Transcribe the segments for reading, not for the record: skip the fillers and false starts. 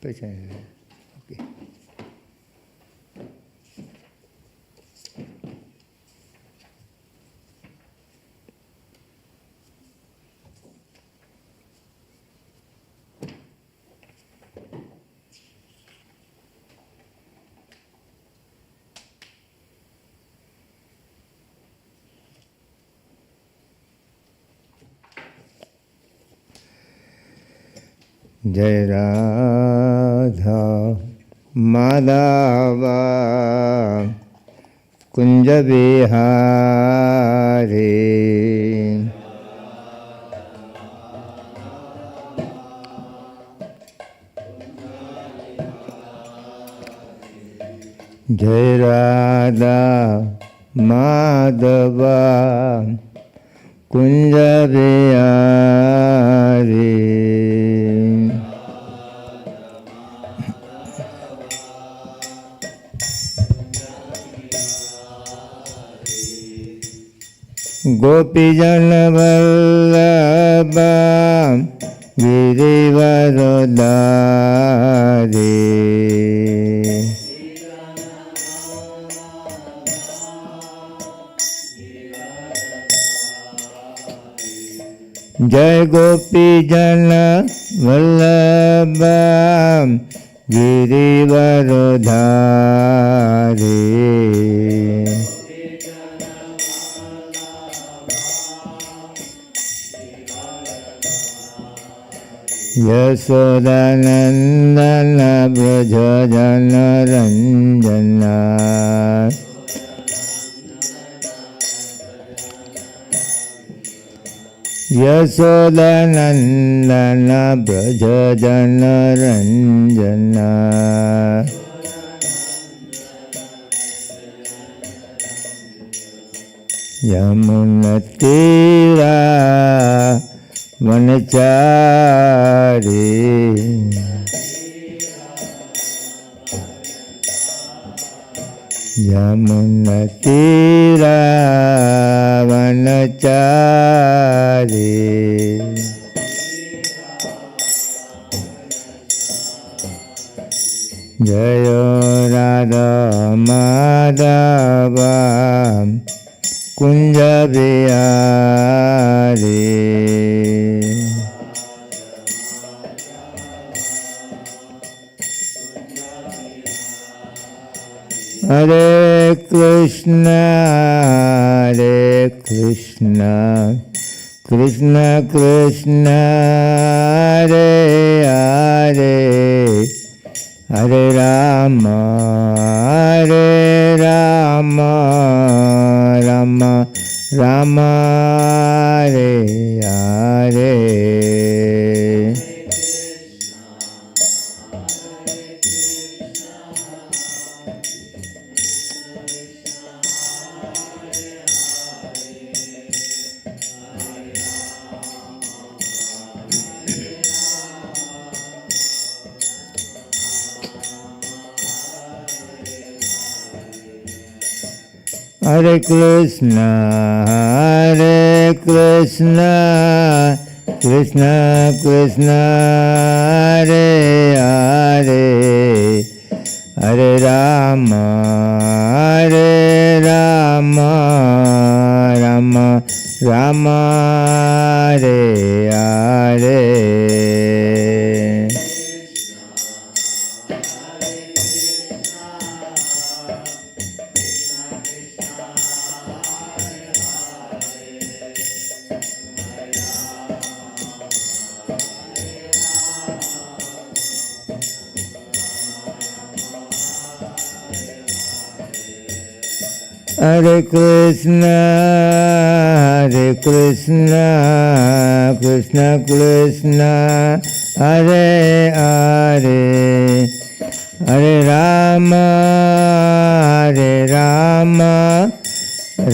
પછી ઓકે. જય રાધા માધવા કુંજ બિહારી જય રાધા માધવા કુંજ બિહારી ગોપીજન વલ્લભ ગિરિવરધારી જય ગોપીજન વલ્લભ ગિરિવરધારી યશોદાનંદન બ્રજ જન રંજના યશોદાનંદન બ્રજ જન રંજના યમુનતીરા વનચારી યમુનતીરા વનચારી જય રાધા માધવા કુંજ બિહારી હરે કૃષ્ણ કૃષ્ણ કૃષ્ણ હરે હરે હરે રામ રામ રામ હરે હરે Hare Krishna, Krishna Krishna, Hare Hare, Hare Rama, Rama Rama, Hare Hare. Hare Krishna, Krishna Krishna, Hare Hare, Hare Rama,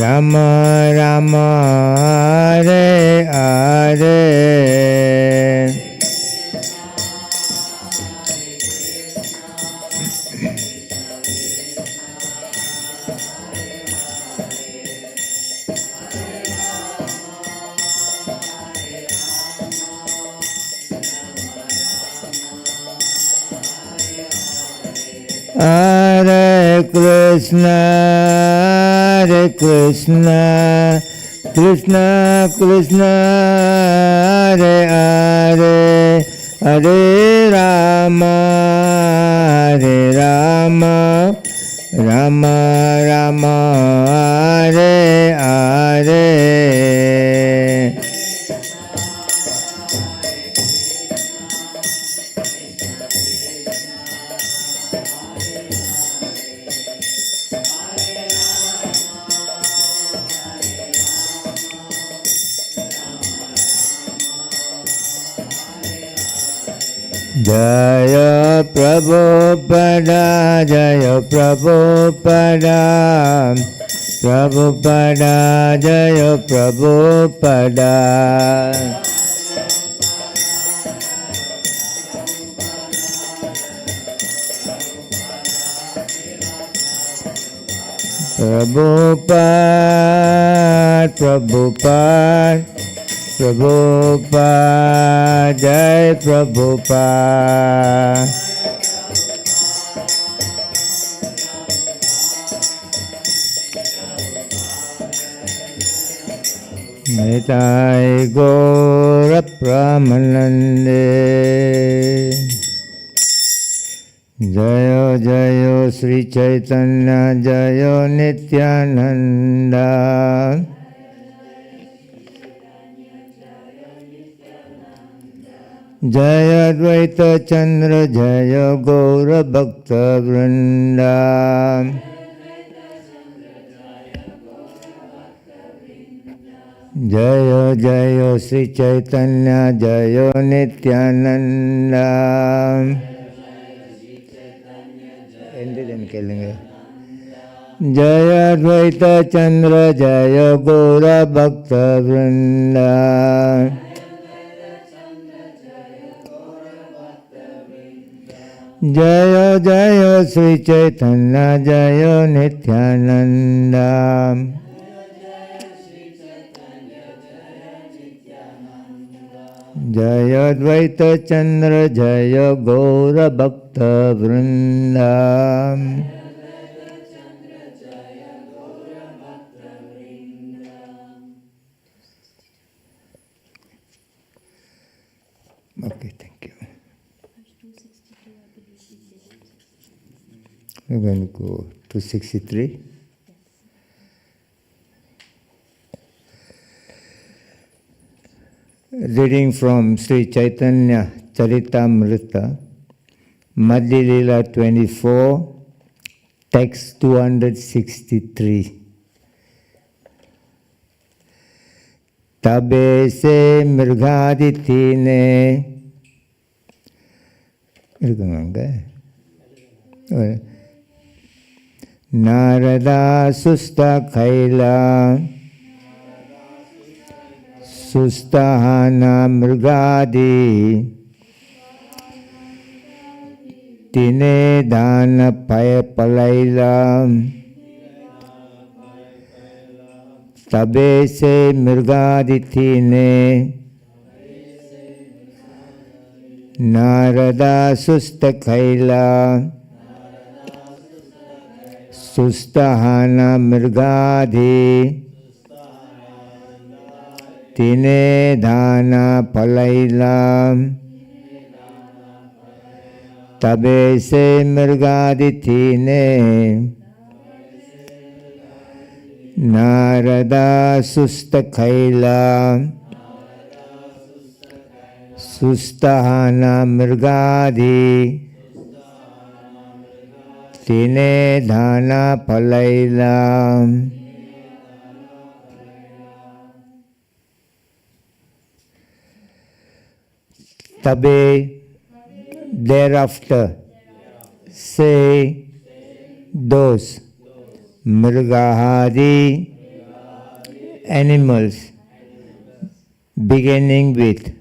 Rama Rama, Hare Hare. Hare Krishna, Krishna Krishna, Hare Hare, Hare Rama, Rama Rama, Hare Hare. Jaya Prabhupada, Jaya Prabhupada, Prabhupada, Jaya Prabhupada. Prabhupada, Prabhupada, Prabhupada, Jai Prabhupada. Nitai Gaura Pramanande. Jayo Jayo Sri Chaitanya, Jayo Nityananda. Jaya Advaita Chandra, Jaya Gaura Bhakta Vrinda. Jaya Jaya Sri Chaitanya, Jaya Nityananda. Jaya Advaita Chandra, Jaya Gaura Bhakta Vrinda. Jaya Jaya Sri Chaitanya, Jaya Nityananda. Jaya Advaita Chandra, Jaya Gaura Bhakta Vrinda. Okay, thank you. We're going to go to 63. Reading from Sri Chaitanya Charitamrita, Madhya Lila 24, text 263. Tabe se mrgaditi ne. Narada susta kaila sustahana mrgadi tine dana paya palaila tabe se mrgadi tine Narada susta kaila sustahana mrgadi tine dhana palaila tabe se mrgadi tine Narada susta kaila sustahana mrgadi tine dhana palaila. Tabe, thereafter, say those mrgahadi animals, beginning with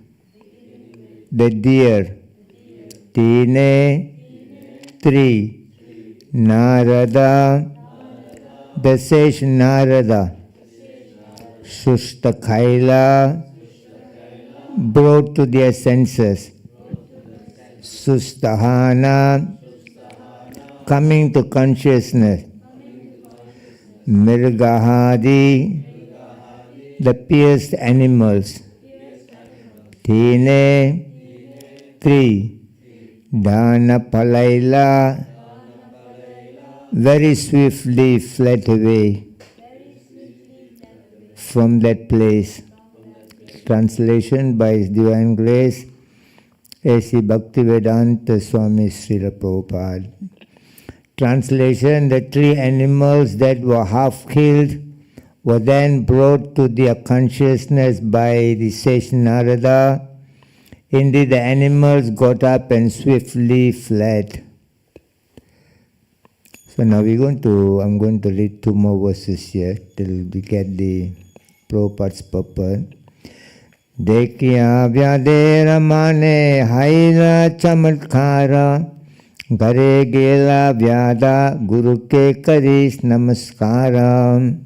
the deer, tine, three, Narada, the sage Narada, Sustakhaila, brought to their senses, Sustahana, coming to consciousness. Mirgahadi, the pierced animals. Tine, three. Dana Palaila, very swiftly fled away from that place. Translation by His Divine Grace, A.C. Bhaktivedanta Swami Srila Prabhupada. Translation: the three animals that were half killed were then brought to their consciousness by the sage Narada. Indeed, the animals got up and swiftly fled. So now I'm going to read two more verses here till we get the Prabhupada's purport. Dekhiya vyadera mane haira chamatkara Gare gela vyada guru ke karis namaskara.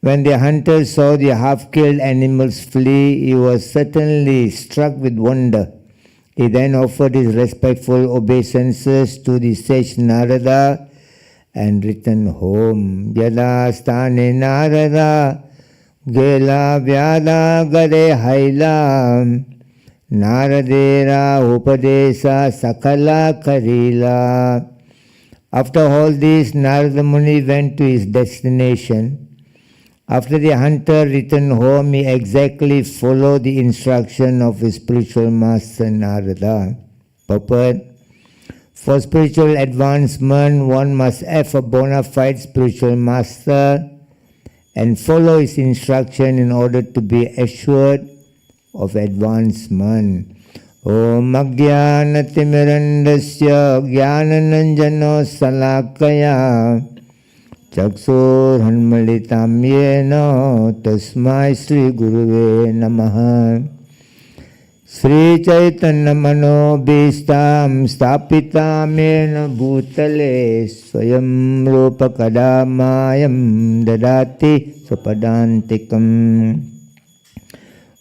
When the hunter saw the half-killed animals flee, he was certainly struck with wonder. He then offered his respectful obeisances to the sage Narada and returned home. Yada sthane Narada gela vyada gare haila Naradera upadesa sakala karila. After all this, Narada Muni went to his destination. After the hunter returned home, he exactly followed the instruction of his spiritual master Narada. Purport: for spiritual advancement, one must have a bona fide spiritual master and follow his instruction in order to be assured of advancement. Om Ajnanatirmirandasya Jnanananjano Salakaya Chakshur Hanmalitam Yena Tasmai Sri Guruve Namaha. Sri Chaitanya Mano Bhistam Stapitam Yena Bhutale Swayam Rupa Kadamayam Dadati Sapadantikam.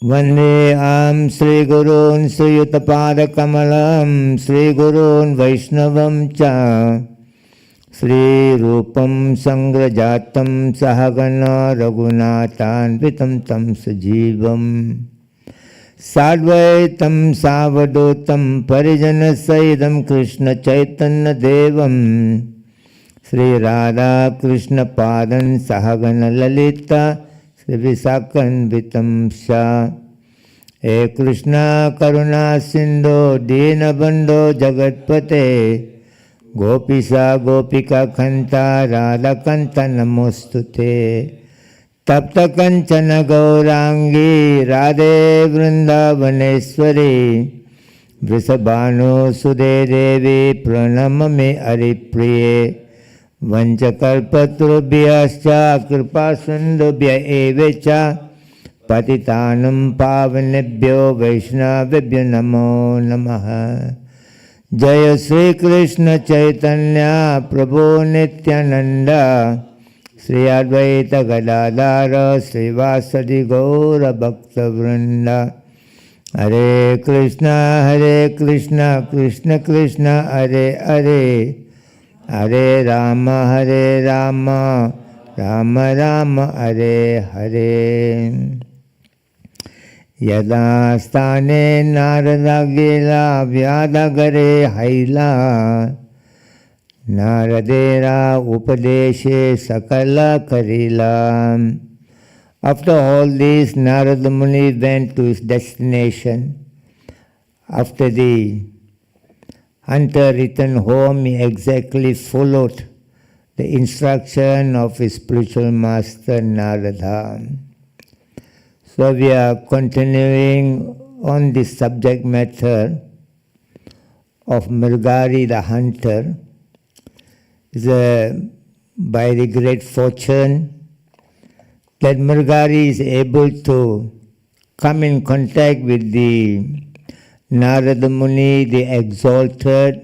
Vande Am Sri Gurun Sri Yuttapada Kamalam Sri Gurun Vaishnavam Cha Sri Rupam Sangrajatam Sahagana Raghunathan Vitam Tam Sajivam Sadvaitam Savadotam Parijana Saidam Krishna Chaitanya Devam Sri Radha Krishna Padan Sahagana Lalita Visakan Vitam Sha. He Krishna Karuna Sindho Dina Bandho Jagatpate Gopisa Gopika Kanta Radha Kanta Namostute Tapta Kanchana Gaurangi Radhe Vrindavaneshwari Vrisabhanu Sude Devi Pranamame Aripriye Vanchakalpatrubhyascha kripa sindhubhya evacha patitanam pavanebhyo vaishnavebhyo namo namaha. Jaya Sri Krishna Chaitanya Prabhu Nityananda Sri Advaita Gadadhara Sri Vasadi Gaura Bhakta Vrinda. Hare Krishna Krishna Krishna Hare Hare Hare Rama Rama Rama Hare Hare. Yada sthane Narada gela vyada gare haila Naradera upadeshe sakala karila. After all this, Narada Muni went to his destination. After the hunter returned home, he exactly followed the instruction of his spiritual master Narada. So we are continuing on this subject matter of Mrigari the hunter. By the great fortune that Mrigari is able to come in contact with the Narada Muni, the exalted,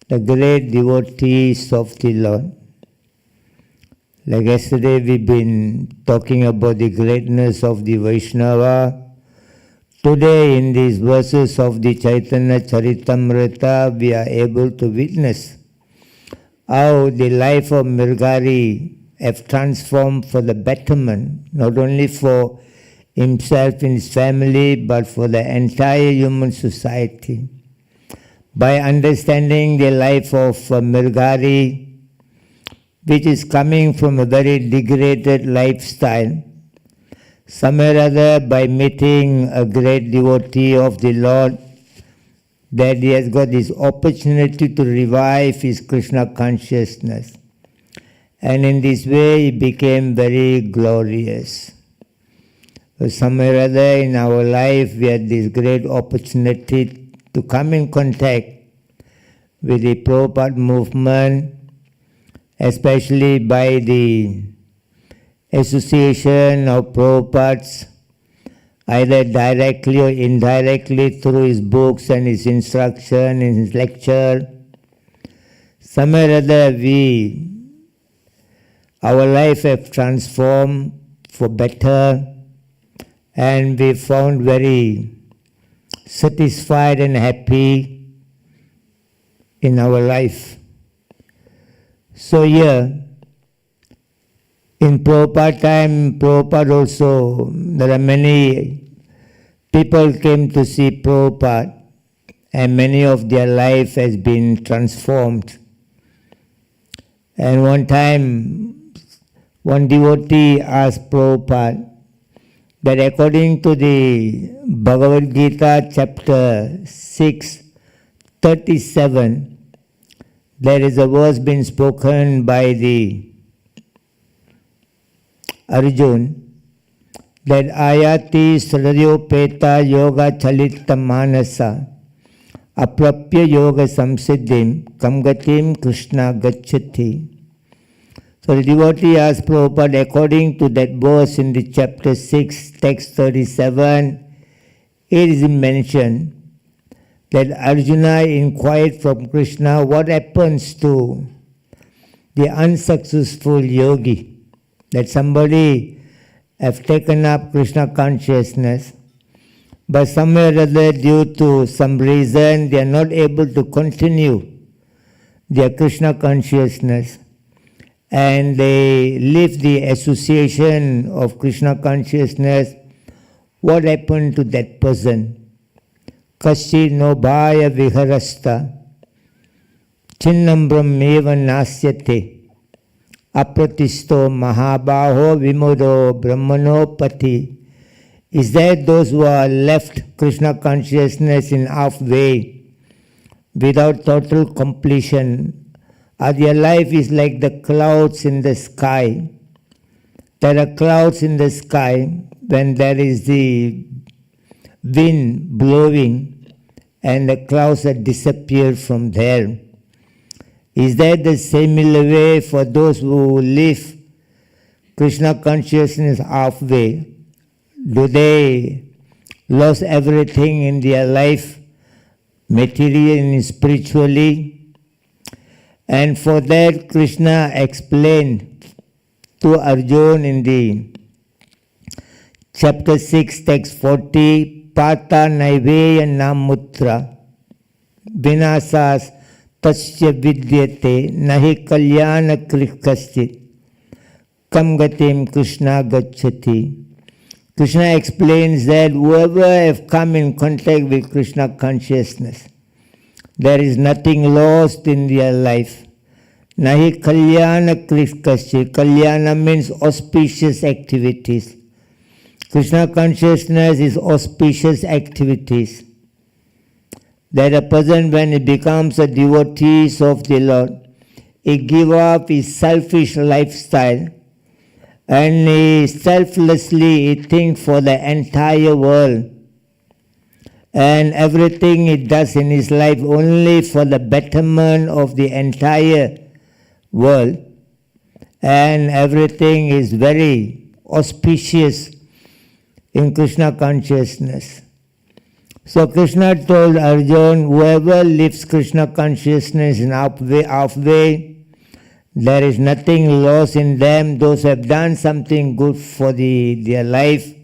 the great devotees of the Lord. Like yesterday we've been talking about the greatness of the Vaishnava. Today in these verses of the Chaitanya Charitamrita we are able to witness how the life of Mrigari have transformed for the betterment, not only for himself and his family, but for the entire human society. By understanding the life of Mrigari, which is coming from a very degraded lifestyle, somewhere or other by meeting a great devotee of the Lord, that he has got this opportunity to revive his Krishna consciousness. And in this way he became very glorious. So somewhere or other in our life we had this great opportunity to come in contact with the Prabhupada movement, especially by the association of Prabhupads, either directly or indirectly through his books and his instruction and his lecture. Somewhere or other our life have transformed for better, and we found very satisfied and happy in our life. So here, in Prabhupada time, Prabhupada also, there are many people came to see Prabhupada, and many of their life has been transformed. And one time, one devotee asked Prabhupada that according to the Bhagavad Gita chapter 6, 37, there is a verse being spoken by the Arjun that ayati sradhyopeta yoga chalita manasa aprapya yoga samsiddhim kamgatim Krishna gacchati. So the devotee asked Prabhupada, according to that verse in the chapter 6, text 37, it is mentioned that Arjuna inquired from Krishna what happens to the unsuccessful yogi, that somebody have taken up Krishna consciousness, but somewhere or other due to some reason they are not able to continue their Krishna consciousness, and they leave the association of Krishna consciousness. What happened to that person? Kashi no bhaya viharasta chinnam brahmeva nasyate apratisto mahabaho vimudo brahmano pati. Is that those who are left Krishna consciousness in halfway without total completion? Their life is like the clouds in the sky. There are clouds in the sky when there is the wind blowing and the clouds have disappeared from there. Is that the similar way for those who live Krishna consciousness halfway? Do they lose everything in their life, materially and spiritually? And for that, Krishna explained to Arjuna in the chapter 6, text 40, Pata Naiveya Namutra Vinasas Tasya Vidyate Nahi Kalyana Krishkasit Kam Gatim Krishna Gacchati. Krishna explains that whoever have come in contact with Krishna consciousness, there is nothing lost in their life. Nahi kalyana krishkasya. Kalyana means auspicious activities. Krishna consciousness is auspicious activities. That a person, when he becomes a devotee of the Lord, he gives up his selfish lifestyle and he selflessly thinks for the entire world. And everything he does in his life only for the betterment of the entire world. And everything is very auspicious in Krishna consciousness. So Krishna told Arjuna, whoever lives Krishna consciousness in halfway, there is nothing lost in them. Those who have done something good for their life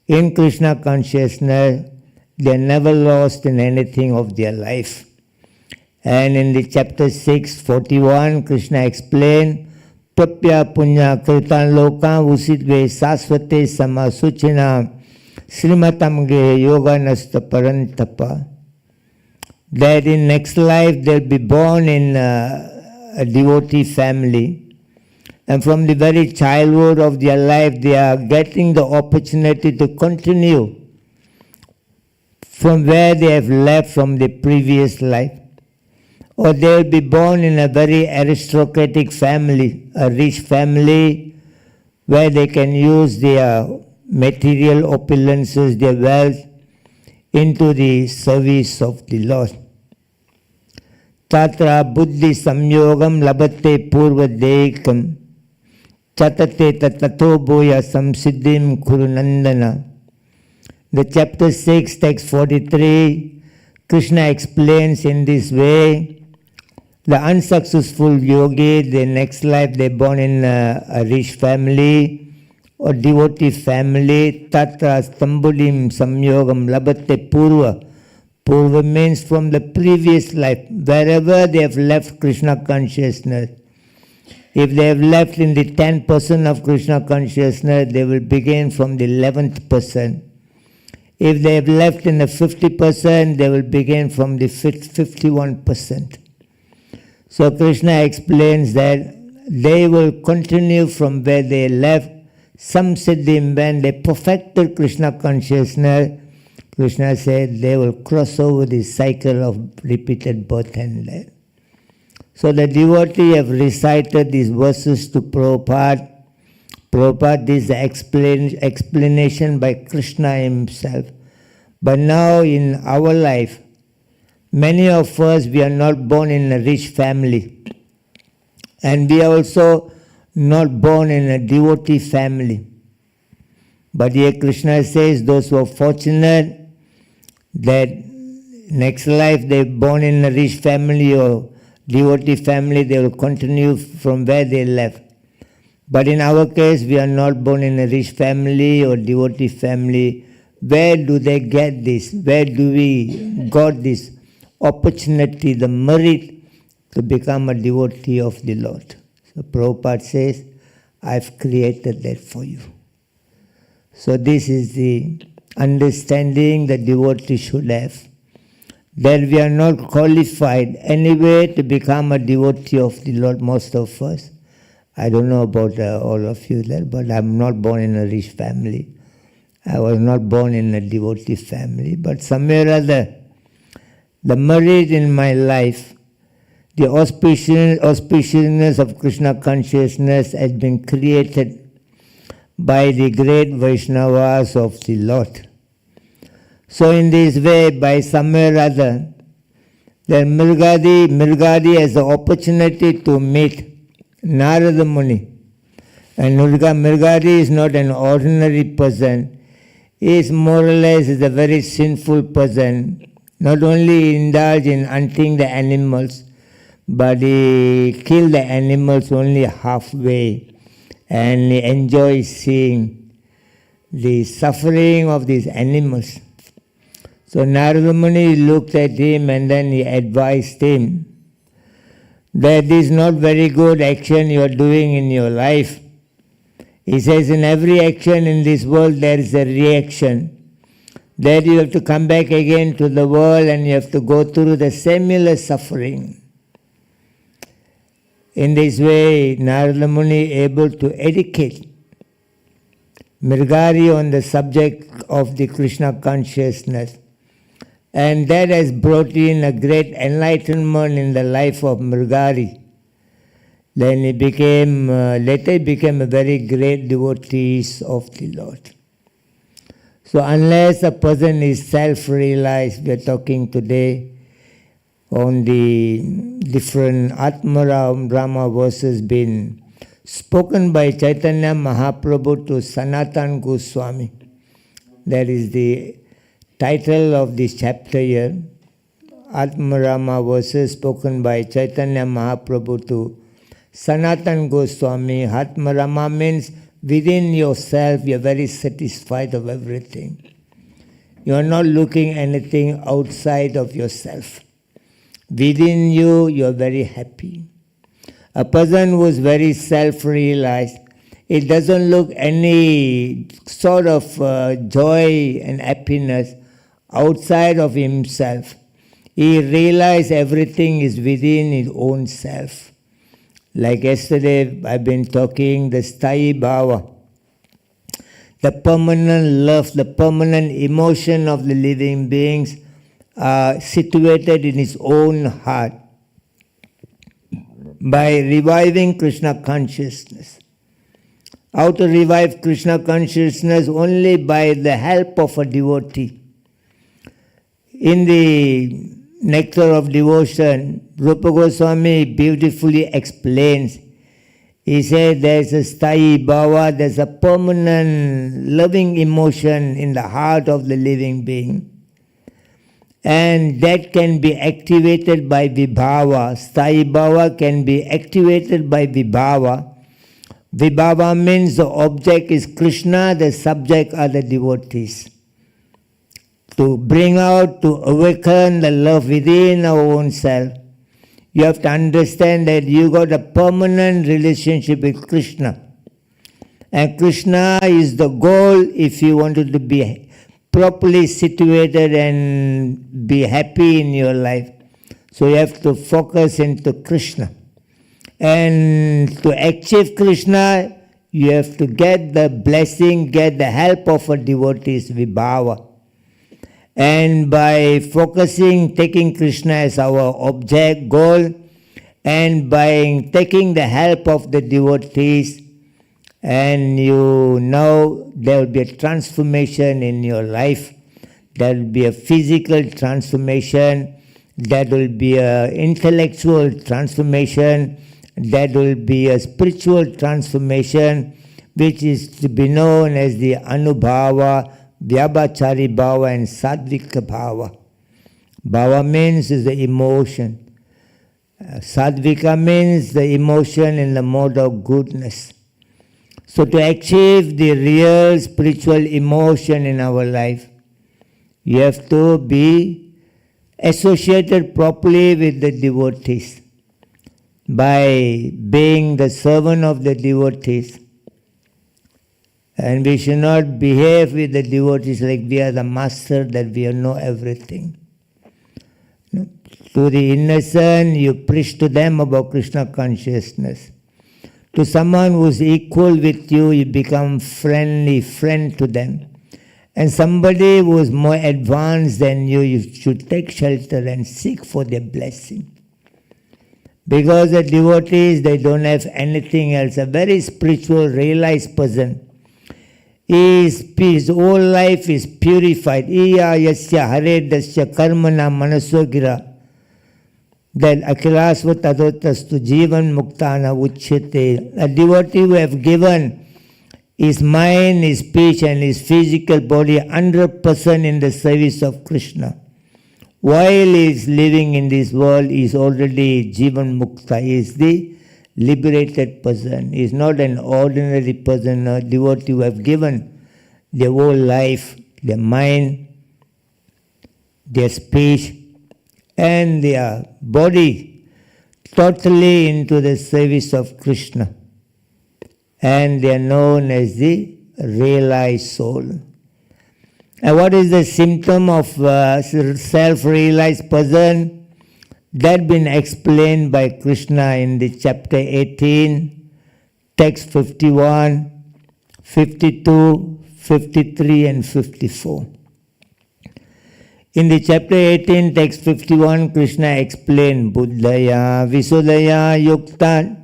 in Krishna consciousness, they are never lost in anything of their life. And in the chapter 6:41, Krishna explained, Prapya punya kritan loka usitve sasvate samasuchina srimatam ge yoga nasta parantapa. That in next life they'll be born in a devotee family. And from the very childhood of their life, they are getting the opportunity to continue from where they have left from the previous life. Or they will be born in a very aristocratic family, a rich family, where they can use their material opulences, their wealth, into the service of the Lord. Tatra buddhi samyogam labate purva dekam chatate tatato boya samsiddhim kurunandana. The chapter 6, text 43, Krishna explains in this way, the unsuccessful yogi, the next life they born in a rich family or devotee family, tatra stambulim samyogam labate purva. Purva means from the previous life, wherever they have left Krishna consciousness. If they have left in the 10% of Krishna consciousness, they will begin from the 11th percent. If they have left in the 50%, they will begin from the 51%. So Krishna explains that they will continue from where they left. Some siddhim, when they perfected Krishna consciousness, Krishna said they will cross over the cycle of repeated birth and death. So the devotee have recited these verses to Prabhupada. Prabhupada, this is the explanation by Krishna himself. But now in our life, many of us, we are not born in a rich family. And we are also not born in a devotee family. But here Krishna says those who are fortunate that next life they are born in a rich family or devotee family, they will continue from where they left. But in our case, we are not born in a rich family or devotee family. Where do they get this? Where do we got this opportunity, the merit to become a devotee of the Lord? So Prabhupada says, I've created that for you. So this is the understanding the devotee should have. That we are not qualified anyway to become a devotee of the Lord, most of us. I don't know about all of you there, but I'm not born in a rich family. I was not born in a devotee family, but somewhere or other, the merit in my life, the auspiciousness of Krishna consciousness has been created by the great Vaishnavas of the Lord. So in this way, by somewhere or other, then Mrgadi has the opportunity to meet Narada Muni. And Mrgadi is not an ordinary person. He is more or less a very sinful person. Not only indulge in hunting the animals, but he kill the animals only halfway. And he enjoys seeing the suffering of these animals. So Narada Muni looked at him and then he advised him that this is not very good action you are doing in your life. He says in every action in this world there is a reaction. That you have to come back again to the world and you have to go through the similar suffering. In this way, Narada Muni able to educate Mrgadi on the subject of the Krishna consciousness. And that has brought in a great enlightenment in the life of Mrgadi. Then he became, later became a very great devotee of the Lord. So unless a person is self-realized, we are talking today on the different Atma-Rama verses been spoken by Chaitanya Mahaprabhu to Sanatana Goswami. That is the title of this chapter here. Atma-Rama verses spoken by Chaitanya Mahaprabhu to Sanatana Goswami. Atma-Rama means within yourself you are very satisfied of everything. You are not looking anything outside of yourself. Within you, you are very happy. A person who is very self-realized, it doesn't look any sort of joy and happiness outside of himself. He realizes everything is within his own self. Like yesterday, I've been talking the Sthayi Bhava, the permanent love, the permanent emotion of the living beings are situated in his own heart. By reviving Krishna consciousness. How to revive Krishna consciousness? Only by the help of a devotee. In the Nectar of Devotion, Rupa Goswami beautifully explains. He said there's a Sthayi Bhava, there's a permanent loving emotion in the heart of the living being. And that can be activated by Vibhava. Sthayi Bhava can be activated by Vibhava. Vibhava means the object is Krishna, the subject are the devotees. To bring out, to awaken the love within our own self, you have to understand that you got a permanent relationship with Krishna. And Krishna is the goal if you wanted to be properly situated and be happy in your life. So you have to focus into Krishna. And to achieve Krishna, you have to get the blessing, get the help of a devotee's Vibhava. And by focusing, taking Krishna as our object, goal, and by taking the help of the devotees, and you know there will be a transformation in your life. There will be a physical transformation. There will be an intellectual transformation. There will be a spiritual transformation, which is to be known as the Anubhava, Vyabhachari Bhava and Sadvika Bhava. Bhava means is the emotion. Sadvika means the emotion in the mode of goodness. So to achieve the real spiritual emotion in our life, you have to be associated properly with the devotees. By being the servant of the devotees. And we should not behave with the devotees like we are the master, that we know everything. No? To the innocent, you preach to them about Krishna consciousness. To someone who is equal with you, you become friendly friend to them. And somebody who is more advanced than you, you should take shelter and seek for their blessing. Because the devotees, they don't have anything else. A very spiritual, realized person, his whole life is purified. Iya yasya hare dasya karmana manasogira. That akilasva tadotastu jivan muktana uchyate. A devotee who have given his mind, his speech and his physical body 100% in the service of Krishna. While he is living in this world, he is already jivan mukta. He is the liberated person. He is not an ordinary person, a devotee who have given their whole life, their mind, their speech, and their body totally into the service of Krishna. And they are known as the realized soul. And what is the symptom of self-realized person? That been explained by Krishna in the chapter 18, text 51, 52, 53 and 54. In the chapter 18, text 51, Krishna explained, Buddhaya Visudaya Yukta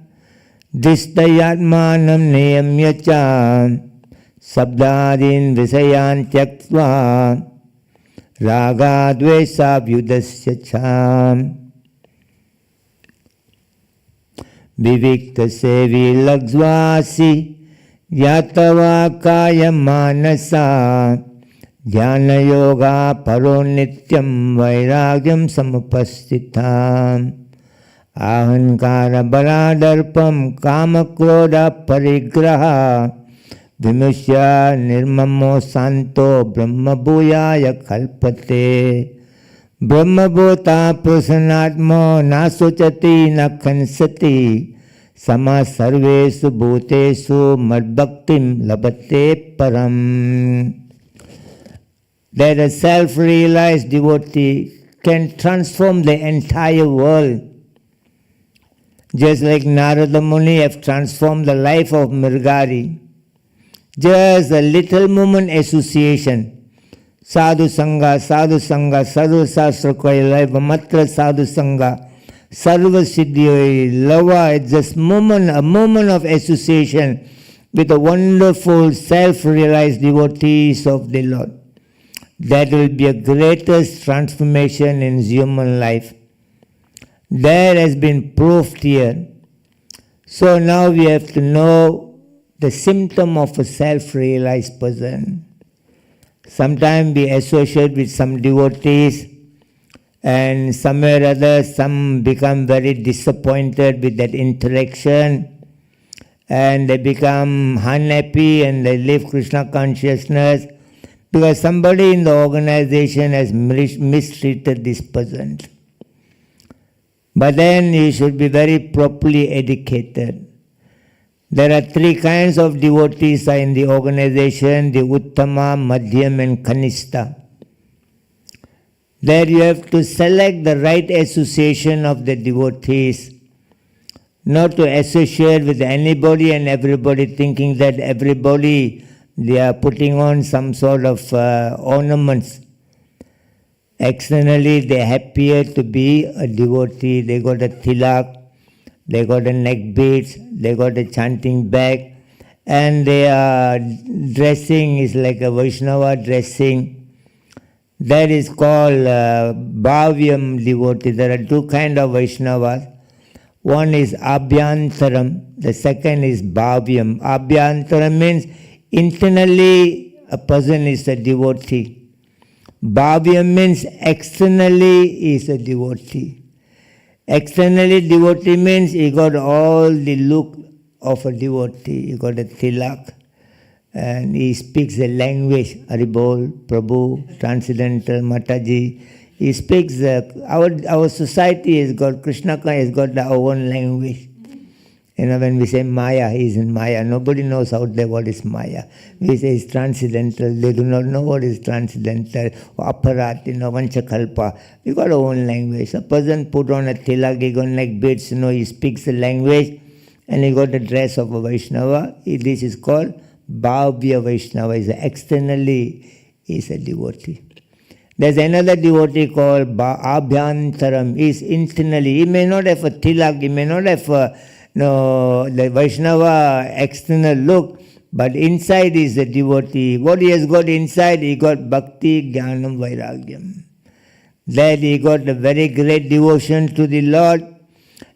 Distayatmanam Neyamyacha Sabdadin Visayan Tyaktva Raga Dvesa Vyudasya Cham Vivikta Sevi Lagzvasi Yatava Kaya Manasa Dhyana Yoga Paro Nityam Vairagyam Samupastitam Ahankara Baladarpam Kama Krodha Parigraha Vimushya Nirmamo Santo Brahma Bhuyaya Kalpate Brahmabhota prasanatma na sochati na khansati sama sarvesu bhutesu madbhaktim labate param. That a self-realized devotee can transform the entire world. Just like Narada Muni have transformed the life of Mrigari. Just a little moment association. Sadhu Sangha, Sadhu Sangha, Sarva Sastra Koilai, Vamatra Sadhu Sangha, Sarva Siddhi Lava, it's just a moment of association with the wonderful self-realized devotees of the Lord. That will be a greatest transformation in human life. That has been proved here. So now we have to know the symptom of a self-realized person. Sometimes we associate with some devotees and somewhere or other some become very disappointed with that interaction and they become unhappy and they live Krishna consciousness because somebody in the organization has mistreated this person. But then you should be very properly educated. There are three kinds of devotees in the organization, the Uttama, Madhyam and Kanishta. There you have to select the right association of the devotees, not to associate with anybody and everybody thinking that everybody, they are putting on some sort of ornaments. Externally they appear to be a devotee, they got a tilak, they got a neck beads, they got a chanting bag, and their dressing is like a Vaishnava dressing. That is called Bhavyam devotee. There are two kinds of Vaishnavas. One is Abhyantaram, the second is Bhavyam. Abhyantaram means internally a person is a devotee. Bhavyam means externally he is a devotee. Externally devotee means he got all the look of a devotee. He got a tilak and he speaks the language, Haribol, Prabhu, Transcendental, Mataji. He speaks, our society has got, Krishna has got our own language. You know, when we say Maya, he is in Maya. Nobody knows out there what is Maya. We say it's transcendental. They do not know what is transcendental. Or aparat, Vanchakalpa. We got our own language. A person put on a tilak, he got neck beads, he speaks the language, and he got the dress of a Vaishnava. This is called Bhavya Vaishnava. Externally, he is a devotee. There's another devotee called Abhyantaram. He is internally. He may not have a tilak, he may not have the Vaishnava external look, but inside is a devotee. What he has got inside, he got Bhakti, Jnanam, Vairagyam. That he got a very great devotion to the Lord,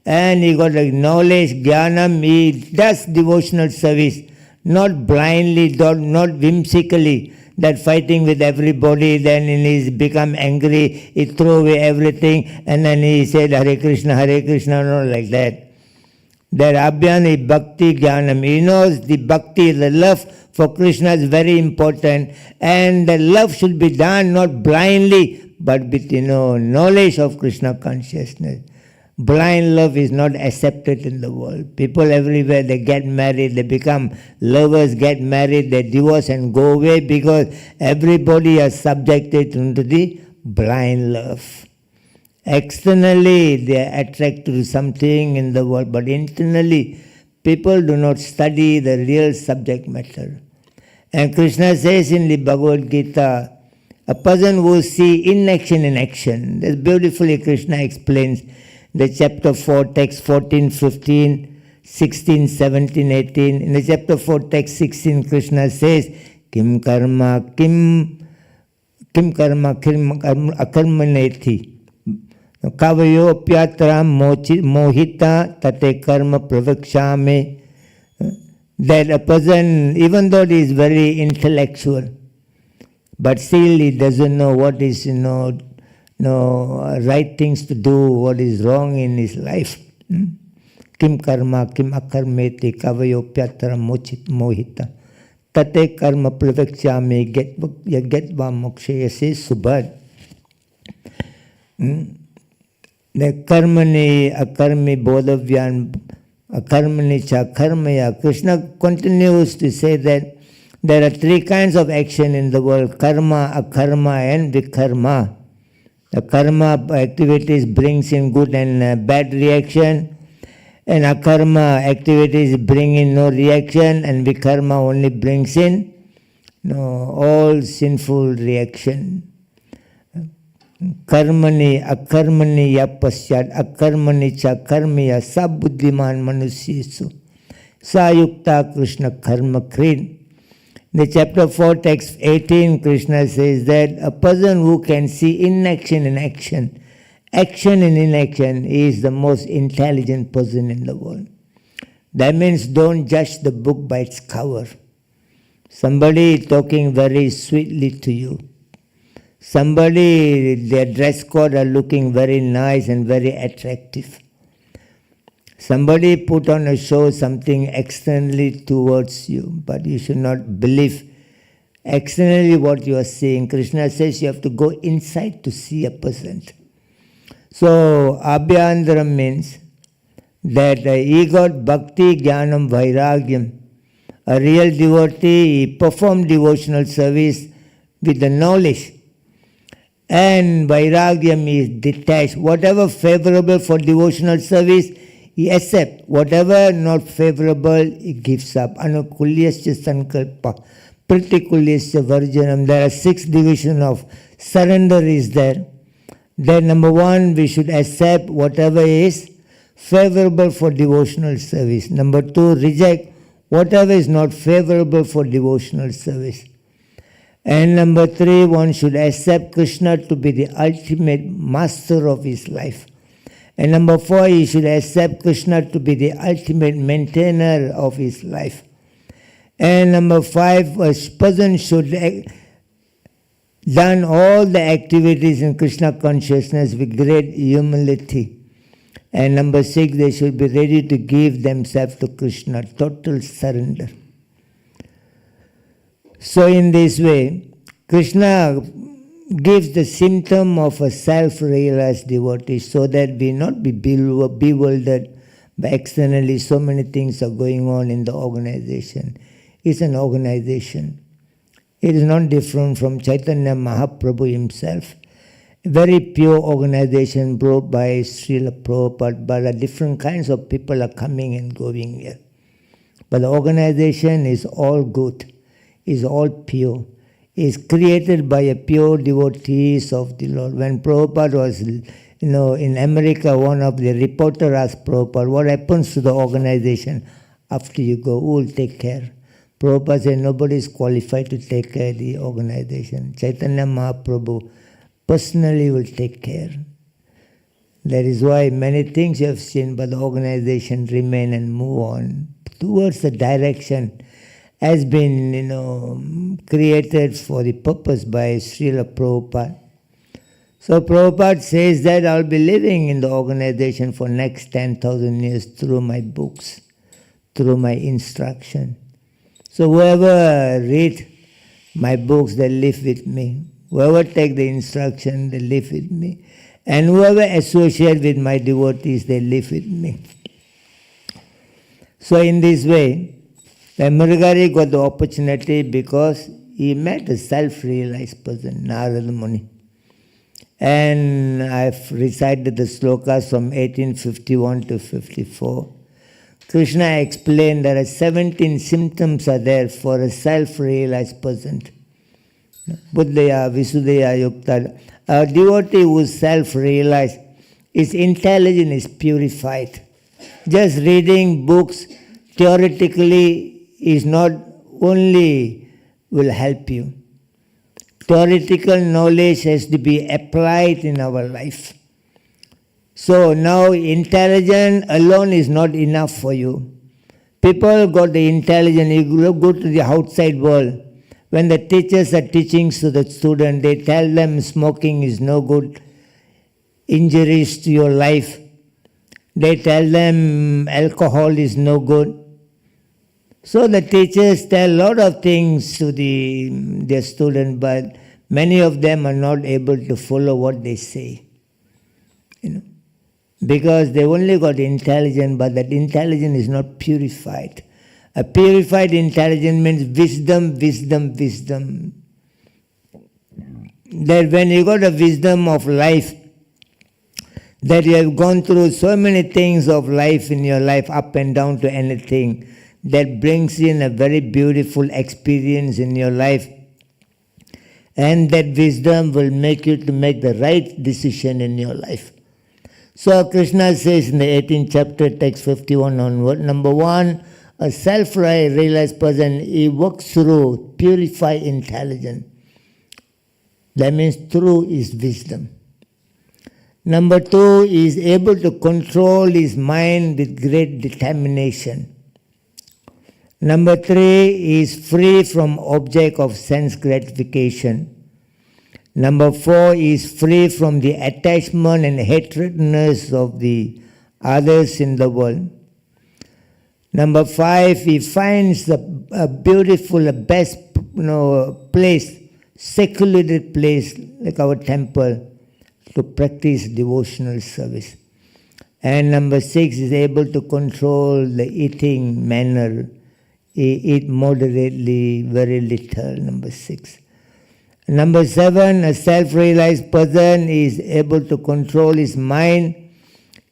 and he got a knowledge, Jnanam. He does devotional service, not blindly, not whimsically, that fighting with everybody, then he's become angry, he throw away everything, and then he said Hare Krishna, not like that. That Abhyan is Bhakti Jnanam. He knows the Bhakti, the love for Krishna is very important, and the love should be done not blindly, but with knowledge of Krishna consciousness. Blind love is not accepted in the world. People everywhere, they get married, they become lovers, get married, they divorce and go away because everybody is subjected to the blind love. Externally, they are attracted to something in the world, but internally, people do not study the real subject matter. And Krishna says in the Bhagavad Gita, a person who sees inaction in action. This beautifully Krishna explains the chapter 4, text 14, 15, 16, 17, 18. In the chapter 4, text 16, Krishna says, Kim karma akarmaneti. Kavayo pyatram mohita tate karma pravikshame. That a person, even though he is very intellectual, but still he doesn't know what is, right things to do, what is wrong in his life. Kim karma, kim akarmeti, kavayo pyatram mohita. Tate karma pravikshame, yaggetva mokshayase subhad. The karmani, akarmi, bodhavyan, akarmani cha karmaya. Krishna continues to say that there are three kinds of action in the world: karma, akarma, and vikarma. The karma activities brings in good and bad reaction, and akarma activities bring in no reaction, and vikarma only brings in all sinful reaction. Karmani, akarmani ya pasyat, akarmani cha karmaya, sa buddhiman manusyesu, sa yukta Krishna karma krit. In the chapter 4, text 18, Krishna says that a person who can see inaction and action, action and inaction, is the most intelligent person in the world. That means don't judge the book by its cover. Somebody talking very sweetly to you. Somebody, their dress code are looking very nice and very attractive. Somebody put on a show something externally towards you, but you should not believe externally what you are seeing. Krishna says you have to go inside to see a person. So, abhyantaram means that he got bhakti, jnanam, vairagyam. A real devotee, he performed devotional service with the knowledge. And vairagyam is detached. Whatever favorable for devotional service, he accepts. Whatever not favorable, he gives up. Anukulyasya sankalpa, pratikulyasya varjanam. There are 6 divisions of surrender is there. Then number 1, we should accept whatever is favorable for devotional service. Number 2, reject whatever is not favorable for devotional service. And number 3, one should accept Krishna to be the ultimate master of his life. And number 4, he should accept Krishna to be the ultimate maintainer of his life. And number 5, a person should done all the activities in Krishna consciousness with great humility. And number 6, they should be ready to give themselves to Krishna, total surrender. So in this way, Krishna gives the symptom of a self-realized devotee so that we not be bewildered by externally so many things are going on in the organization. It's an organization. It is not different from Chaitanya Mahaprabhu himself. A very pure organization brought by Srila Prabhupada, but different kinds of people are coming and going here. But the organization is all good, is all pure, is created by a pure devotees of the Lord. When Prabhupada was, in America, one of the reporters asked Prabhupada, what happens to the organization after you go? Who will take care? Prabhupada said, nobody is qualified to take care of the organization. Chaitanya Mahaprabhu personally will take care. That is why many things you have seen, but the organization remain and move on towards the direction has been, created for the purpose by Srila Prabhupada. So Prabhupada says that I'll be living in the organization for next 10,000 years through my books, through my instruction. So whoever read my books, they live with me. Whoever take the instruction, they live with me. And whoever associate with my devotees, they live with me. So in this way, the Mrigari got the opportunity because he met a self-realized person, Narada Muni. And I've recited the slokas from 1851 to 54. Krishna explained there are 17 symptoms are there for a self-realized person. Buddhaya, Visuddhaya, Yukta. A devotee who is self-realized, his intelligence is purified. Just reading books theoretically is not only will help you. Theoretical knowledge has to be applied in our life. So now intelligence alone is not enough for you. People got the intelligence, you go to the outside world. When the teachers are teaching to the student, they tell them smoking is no good, injuries to your life. They tell them alcohol is no good. So the teachers tell a lot of things to their students, but many of them are not able to follow what they say. Because they only got intelligence, but that intelligence is not purified. A purified intelligence means wisdom, wisdom, wisdom. That when you got a wisdom of life, that you have gone through so many things of life in your life, up and down to anything, that brings in a very beautiful experience in your life. And that wisdom will make you to make the right decision in your life. So Krishna says in the 18th chapter, text 51 onward, number 1, a self-realized person, he works through purified intelligence. That means through his wisdom. Number 2, he is able to control his mind with great determination. Number 3, he is free from object of sense gratification. Number 4 is free from the attachment and hatredness of the others in the world. Number 5, he finds a beautiful, best place, secluded place like our temple to practice devotional service. And number 6 is able to control the eating manner. He eat moderately, very little, number 6. Number 7, a self-realized person is able to control his mind,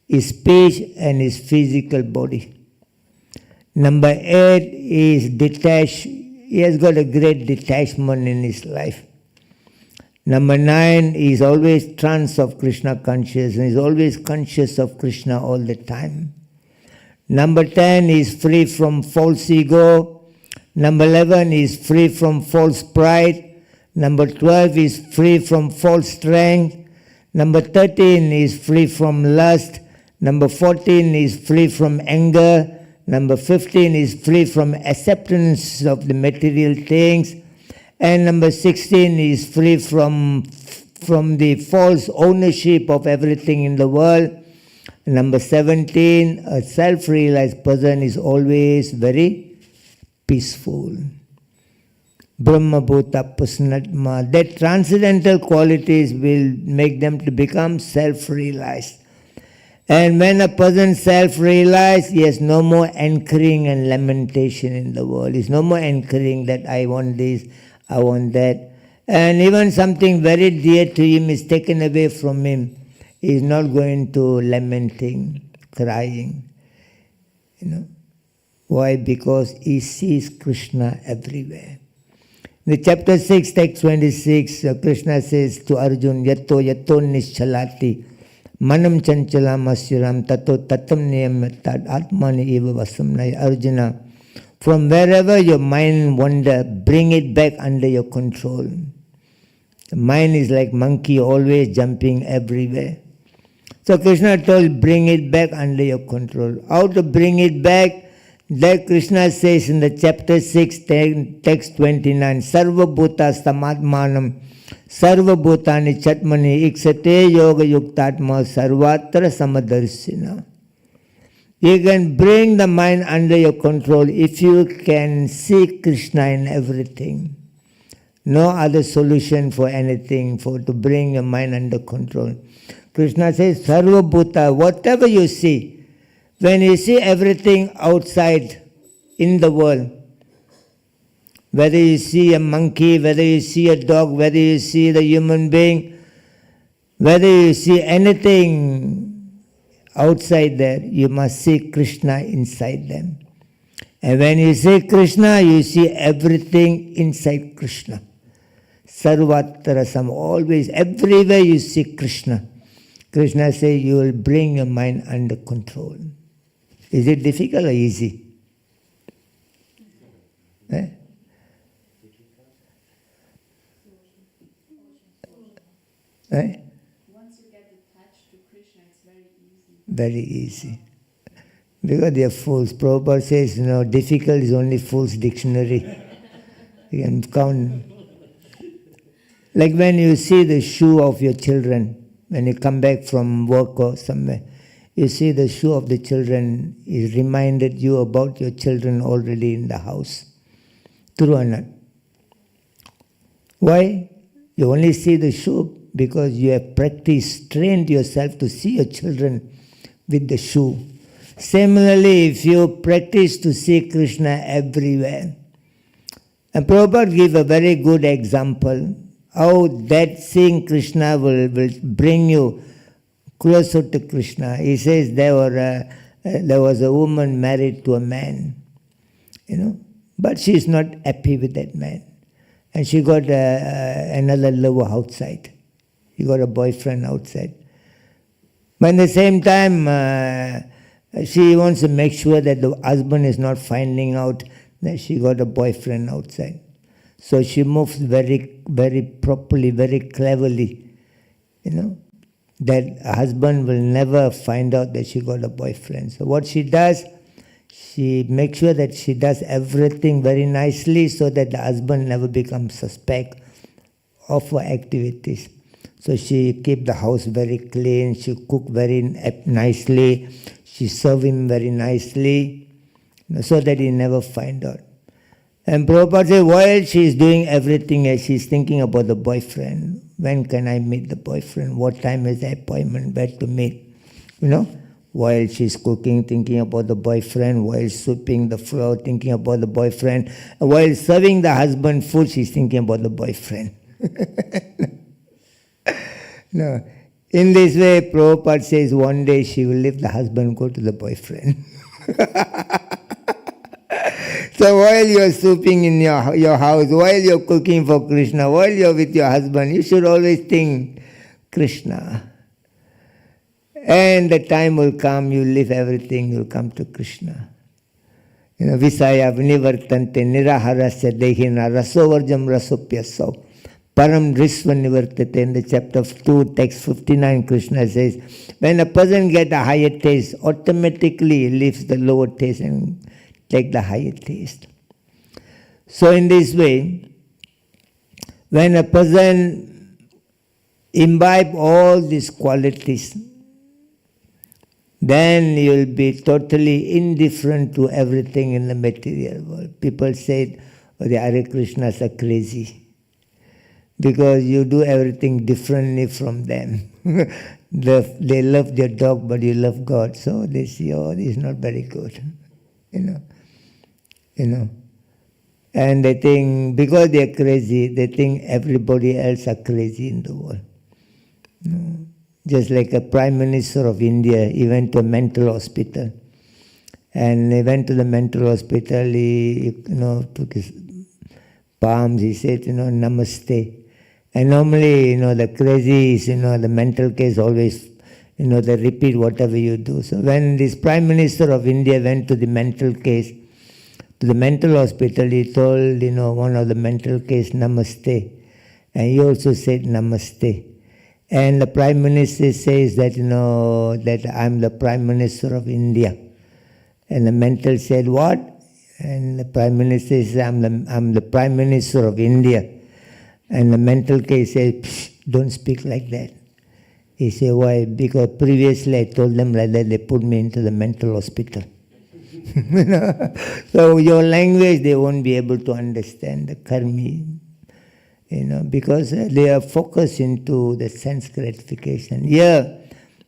his speech, and his physical body. Number 8 is detached. He has got a great detachment in his life. Number 9 is always trance of Krishna conscious, and is always conscious of Krishna all the time. Number 10 is free from false ego. Number 11 is free from false pride. Number 12 is free from false strength. Number 13 is free from lust. Number 14 is free from anger. Number 15 is free from acceptance of the material things. And number 16 is free from the false ownership of everything in the world. Number 17, a self-realized person is always very peaceful. Brahma Bhuta Pusnatma. That transcendental qualities will make them to become self-realized. And when a person self-realized, he has no more anchoring and lamentation in the world. He's no more anchoring that I want this, I want that. And even something very dear to him is taken away from him. He is not going to lamenting, crying. Why? Because he sees Krishna everywhere. In the chapter 6, text 26, Krishna says to Arjun, Yato yato nischalati manam chanchalam asyaram tato tatam niyam tad atmani eva vasamnaya. Arjuna, from wherever your mind wander, bring it back under your control. The mind is like monkey, always jumping everywhere. So Krishna told, bring it back under your control. How to bring it back? That Krishna says in the chapter 6, text 29, Sarva Bhuta Samadmanam Sarva Bhutani Chatmani Iksate Yoga Yuktatma Sarvatra Samadarsina. You can bring the mind under your control if you can see Krishna in everything. No other solution for anything, to bring your mind under control. Krishna says, Sarva Bhuta, whatever you see, when you see everything outside in the world, whether you see a monkey, whether you see a dog, whether you see the human being, whether you see anything outside there, you must see Krishna inside them. And when you see Krishna, you see everything inside Krishna. Sarvatra Sam, always, everywhere you see Krishna. Krishna says you will bring your mind under control. Is it difficult or easy? Eh? Eh? Once you get attached to Krishna, it's very easy. Very easy. Because they are fools. Prabhupada says, difficult is only fool's dictionary. You can count. Like when you see the shoe of your children, when you come back from work or somewhere, you see the shoe of the children is reminded you about your children already in the house. True or not? Why? You only see the shoe, because you have practiced, trained yourself to see your children with the shoe. Similarly, if you practice to see Krishna everywhere, and Prabhupada gave a very good example how that seeing Krishna will bring you closer to Krishna. He says there was a woman married to a man, but she is not happy with that man. And she got another lover outside. She got a boyfriend outside. But at the same time, she wants to make sure that the husband is not finding out that she got a boyfriend outside. So she moves very, very properly, very cleverly, that a husband will never find out that she got a boyfriend. So what she does, she makes sure that she does everything very nicely so that the husband never becomes suspect of her activities. So she keep the house very clean, she cook very nicely, she serve him very nicely, so that he never find out. And Prabhupada says, while she is doing everything, she is thinking about the boyfriend. When can I meet the boyfriend? What time is the appointment? Where to meet? While she is cooking, thinking about the boyfriend. While sweeping the floor, thinking about the boyfriend. While serving the husband food, she is thinking about the boyfriend. No. In this way, Prabhupada says one day she will leave the husband, go to the boyfriend. So while you're sweeping in your house, while you're cooking for Krishna, while you're with your husband, you should always think Krishna. And the time will come, you leave everything, you'll come to Krishna. Visaya vinivartante niraharasya dehina rasovarjam rasopyasav. Param Risva Nivartate. In the chapter 2, text 59, Krishna says, when a person gets a higher taste, automatically he leaves the lower taste and take the higher taste. So in this way, when a person imbibe all these qualities, then you will be totally indifferent to everything in the material world. People say, the Hare Krishnas are crazy, because you do everything differently from them. They love their dog, but you love God. So they say, oh, this is not very good. And they think, because they are crazy, they think everybody else are crazy in the world. Just like a Prime Minister of India, he went to a mental hospital. And he went to the mental hospital, he took his palms, he said, namaste. And normally, the crazy is, the mental case always, they repeat whatever you do. So when this Prime Minister of India went to the mental case, to the mental hospital, he told, one of the mental case, namaste. And he also said namaste. And the Prime Minister says that, that I'm the Prime Minister of India. And the mental said, what? And the Prime Minister says, I'm the Prime Minister of India. And the mental case says, don't speak like that. He said, why? Because previously I told them like that, they put me into the mental hospital. So your language, they won't be able to understand the karmi, because they are focused into the sense gratification.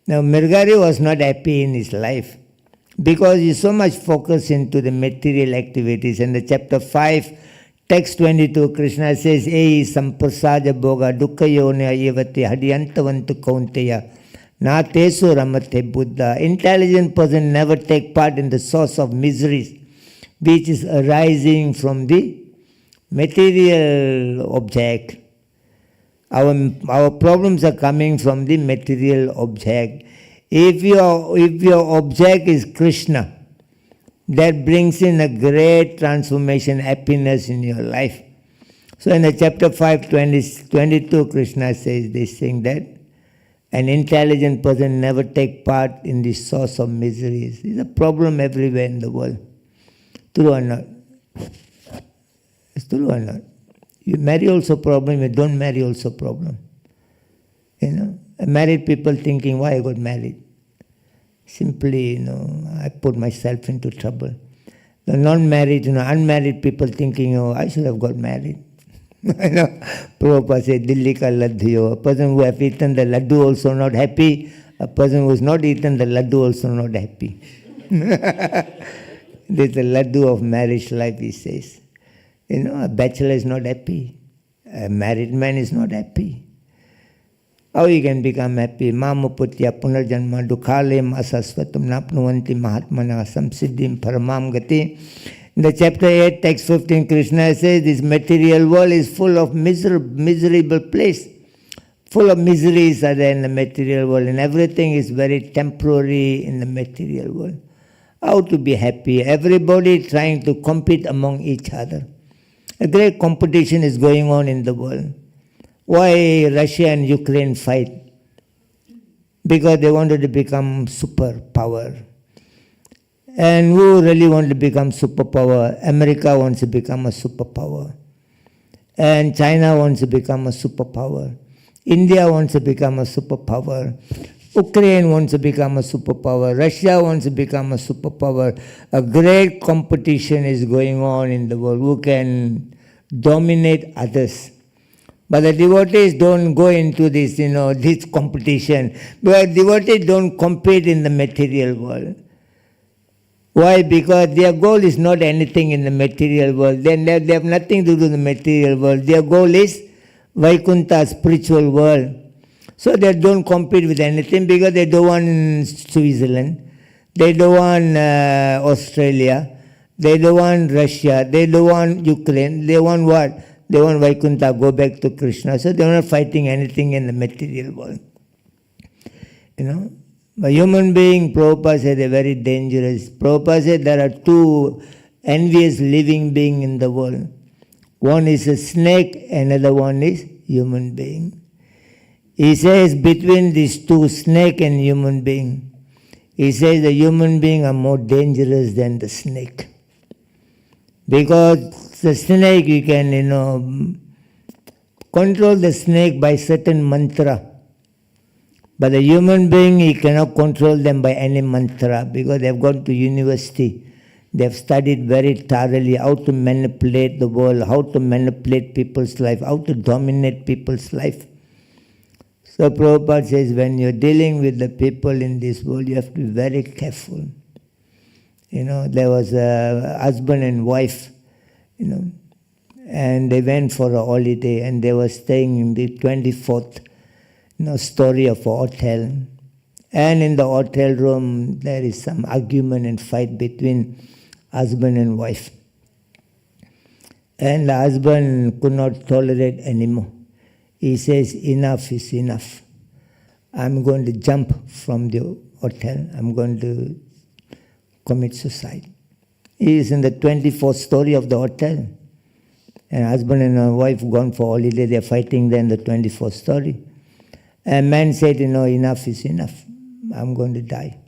Now Mirgari was not happy in his life, because he so much focused into the material activities. In the chapter 5, text 22, Krishna says, Ei samprasaja bhoga dukkha yone ayavati hadiyantavantu kaunteya na tesu ramate buddha. Intelligent person never take part in the source of miseries, which is arising from the material object. Our problems are coming from the material object. If your object is Krishna, that brings in a great transformation, happiness in your life. So in the chapter 5, 22, Krishna says this thing, that an intelligent person never take part in the source of miseries. It's a problem everywhere in the world. True or not? It's true or not? You marry also problem, you don't marry also problem. Married people thinking, why I got married? Simply, I put myself into trouble. The non-married, unmarried people thinking, I should have got married. Prabhupada said, Dilli ka laddu. A person who has eaten the laddu also not happy. A person who has not eaten the laddu also not happy. This is the laddu of marriage life, he says. A bachelor is not happy. A married man is not happy. How you can become happy? Mamuputya punarjanma dukhalem asasvatam napnuvanti mahatmana samsiddhim paramam gati. In the chapter 8, text 15, Krishna says this material world is full of miserable place. Full of miseries are there in the material world, and everything is very temporary in the material world. How to be happy? Everybody trying to compete among each other. A great competition is going on in the world. Why Russia and Ukraine fight? Because they wanted to become superpower. And who really want to become superpower? America wants to become a superpower. And China wants to become a superpower. India wants to become a superpower. Ukraine wants to become a superpower. Russia wants to become a superpower. A great competition is going on in the world. Who can dominate others? But the devotees don't go into this, this competition. Because devotees don't compete in the material world. Why? Because their goal is not anything in the material world. They have nothing to do with the material world. Their goal is Vaikuntha, spiritual world. So they don't compete with anything because they don't want Switzerland. They don't want Australia. They don't want Russia. They don't want Ukraine. They want what? They want Vaikuntha, go back to Krishna. So they're not fighting anything in the material world. A human being, Prabhupada said, is very dangerous. Prabhupada said there are two envious living beings in the world. One is a snake, another one is human being. He says between these two, snake and human being, he says the human being are more dangerous than the snake. Because the snake, you can, control the snake by certain mantra. But the human being, you cannot control them by any mantra because they have gone to university. They have studied very thoroughly how to manipulate the world, how to manipulate people's life, how to dominate people's life. So Prabhupada says when you're dealing with the people in this world, you have to be very careful. There was a husband and wife, and they went for a holiday and they were staying in the 24th story of a hotel. And in the hotel room, there is some argument and fight between husband and wife. And the husband could not tolerate anymore. He says, enough is enough. I'm going to jump from the hotel. I'm going to commit suicide. He is in the 24th story of the hotel. And husband and wife gone for holiday. They're fighting there in the 24th story. And man said, enough is enough. I'm going to die.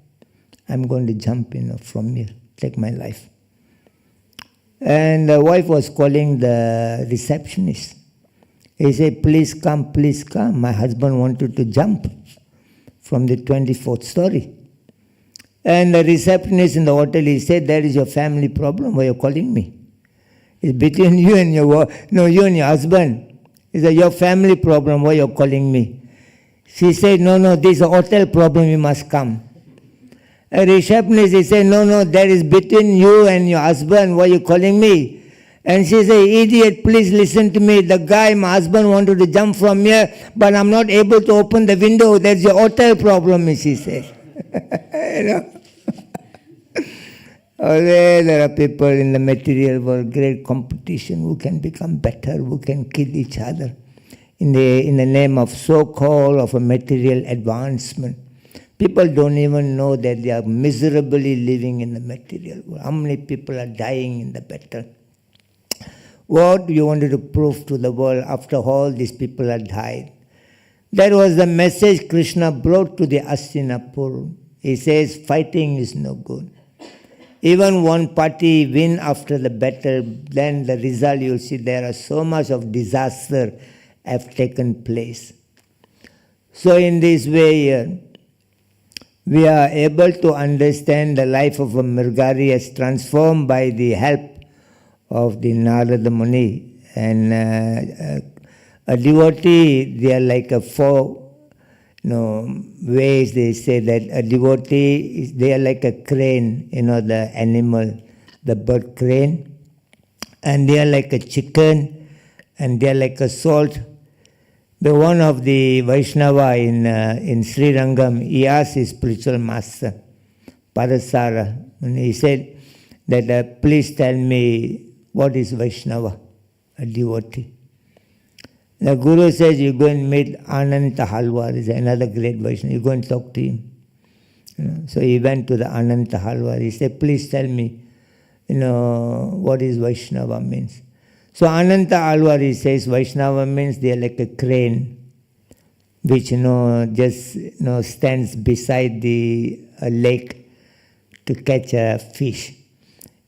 I'm going to jump, from here, take my life. And the wife was calling the receptionist. He said, please come, please come. My husband wanted to jump from the 24th story. And the receptionist in the hotel, he said, that is your family problem. Why are you calling me? It's between you and your husband. He said, your family problem. Why are you calling me? She said, no, this is a hotel problem, you must come. A receptionist, he said, no, that is between you and your husband, why are you calling me? And she said, idiot, please listen to me. The guy, my husband, wanted to jump from here, but I'm not able to open the window. That's your hotel problem, she said. Always there are people in the material world, great competition, who can become better, who can kill each other. In the name of so-called of a material advancement. People don't even know that they are miserably living in the material world. How many people are dying in the battle? What you wanted to prove to the world after all these people have died? That was the message Krishna brought to the Hastinapur. He says fighting is no good. Even one party win after the battle, then the result you'll see there are so much of disaster have taken place. So in this way, we are able to understand the life of a Mrigari as transformed by the help of the Narada Muni. And a devotee, they are like a four ways they say that a devotee, they are like a crane, the animal, the bird crane. And they are like a chicken, and they are like a salt. The one of the Vaishnava in Sri Rangam, he asked his spiritual master, Parasara, and he said that please tell me what is Vaishnava, a devotee. The Guru says you go and meet Ananta Halwar, is another great Vaishnava, you go and talk to him. So he went to the Ananta Halwar, he said please tell me what is Vaishnava means. So Ananta Alwar, he says Vaishnava means they are like a crane which just stands beside the lake to catch a fish.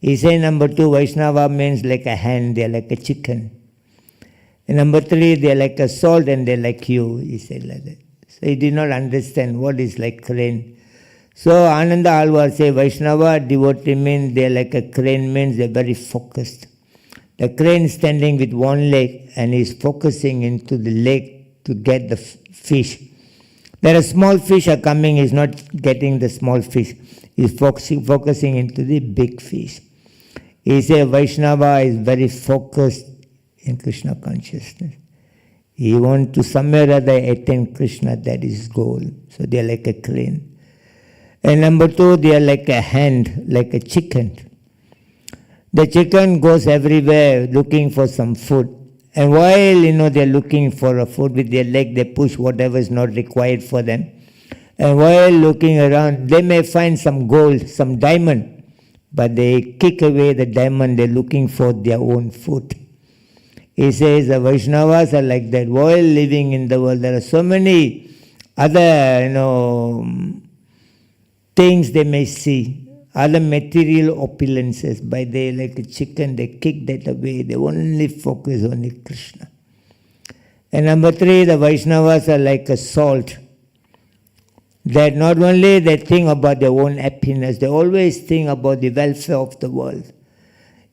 He says number 2, Vaishnava means like a hen, they are like a chicken. And number 3, they are like a salt and they are like you, he said like that. So he did not understand what is like crane. So Ananda Alwar say Vaishnava devotee means they are like a crane, means they are very focused. The crane standing with one leg and is focusing into the lake to get the fish. There are small fish are coming, he is not getting the small fish. He is focusing into the big fish. He says Vaishnava is very focused in Krishna consciousness. He wants to somewhere or other attain Krishna, that is his goal. So they are like a crane. And number 2, they are like a hen, like a chicken. The chicken goes everywhere looking for some food. And while, they're looking for a food with their leg, they push whatever is not required for them. And while looking around, they may find some gold, some diamond, but they kick away the diamond, they're looking for their own food. He says the Vaishnavas are like that. While living in the world, there are so many other, things they may see. Other material opulences, by they like a chicken, they kick that away, they only focus on Krishna. And number 3, the Vaishnavas are like a salt. That not only they think about their own happiness, they always think about the welfare of the world.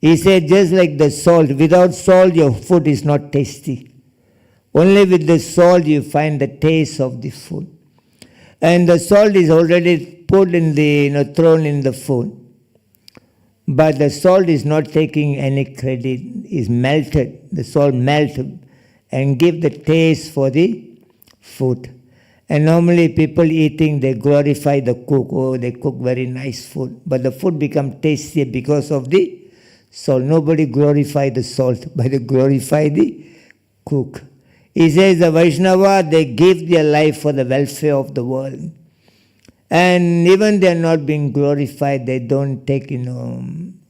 He said just like the salt, without salt your food is not tasty. Only with the salt you find the taste of the food. And the salt is already put in the, thrown in the food. But the salt is not taking any credit, is melted. The salt melted and give the taste for the food. And normally people eating, they glorify the cook. Oh, they cook very nice food. But the food becomes tastier because of the salt. Nobody glorify the salt, but they glorify the cook. He says the Vaishnava, they give their life for the welfare of the world. And even they are not being glorified, they don't take,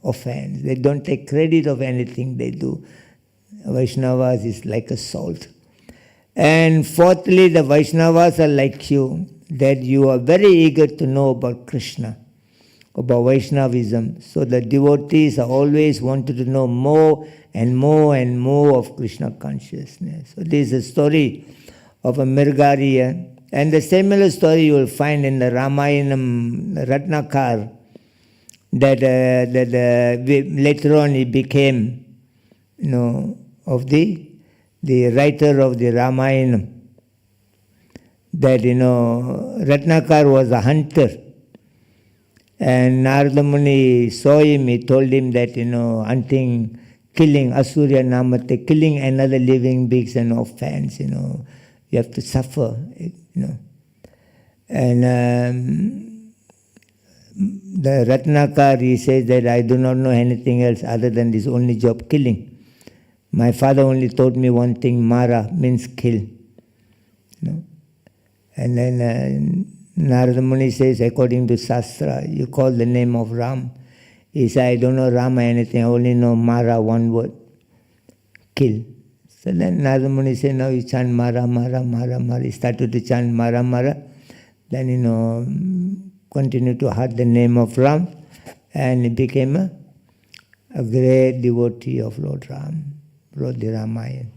offense. They don't take credit of anything they do. Vaishnavas is like a salt. And fourthly, the Vaishnavas are like you, that you are very eager to know about Krishna, about Vaishnavism. So the devotees are always wanted to know more and more and more of Krishna consciousness. So this is a story of a Mirgariya. And the similar story you will find in the Ramayanam Ratnakar, that later on he became, of the writer of the Ramayanam. That, Ratnakar was a hunter. And Narada Muni saw him, he told him that, hunting, killing, Asurya Namate, killing another living being is an offense, you have to suffer, And the Ratnakar, he says that I do not know anything else other than this only job, killing. My father only taught me one thing, Mara means kill. And then Narada Muni says, according to Shastra, you call the name of Ram. He said, I don't know Rama anything, I only know Mara, one word, kill. So then Narada Muni said, now you chant Mara, Mara, Mara, Mara. He started to chant Mara, Mara. Then, continue to hear the name of Ram. And he became a great devotee of Lord Ram, wrote the Ramayana.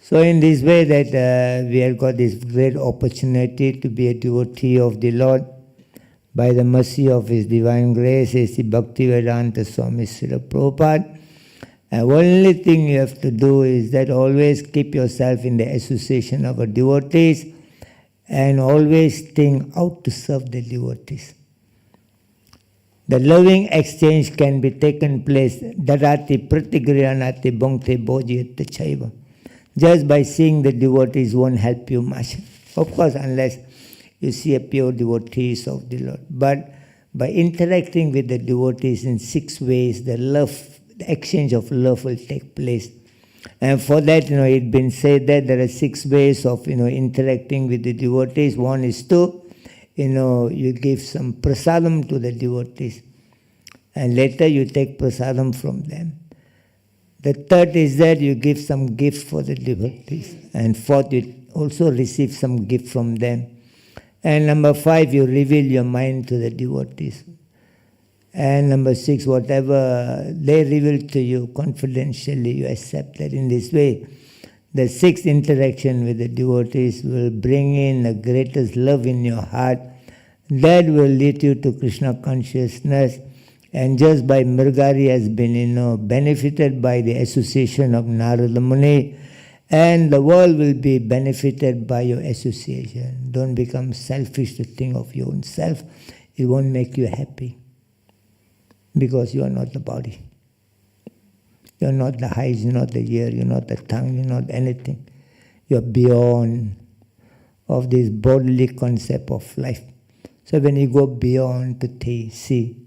So in this way that we have got this great opportunity to be a devotee of the Lord by the mercy of His divine grace, is the Bhakti Mukunda Swami Srila Prabhupada. And only thing you have to do is that always keep yourself in the association of devotees and always think how to serve the devotees. The loving exchange can be taken place, dadati pratigriyanati bhongte bhojyate chaiva. Just by seeing the devotees won't help you much. Of course, unless you see a pure devotees of the Lord. But by interacting with the devotees in 6 ways, the exchange of love will take place. And for that, it's been said that there are 6 ways of, interacting with the devotees. One is to, you give some prasadam to the devotees. And later you take prasadam from them. The third is that you give some gift for the devotees. And fourth, you also receive some gift from them. And number 5, you reveal your mind to the devotees. And number 6, whatever they reveal to you confidentially, you accept that. In this way, the 6th interaction with the devotees will bring in the greatest love in your heart. That will lead you to Krishna consciousness. And just by Mrigari has been, benefited by the association of Narada Muni, and the world will be benefited by your association. Don't become selfish to think of your own self. It won't make you happy. Because you are not the body. You are not the eyes, you are not the ear, you are not the tongue, you are not anything. You are beyond of this bodily concept of life. So when you go beyond to see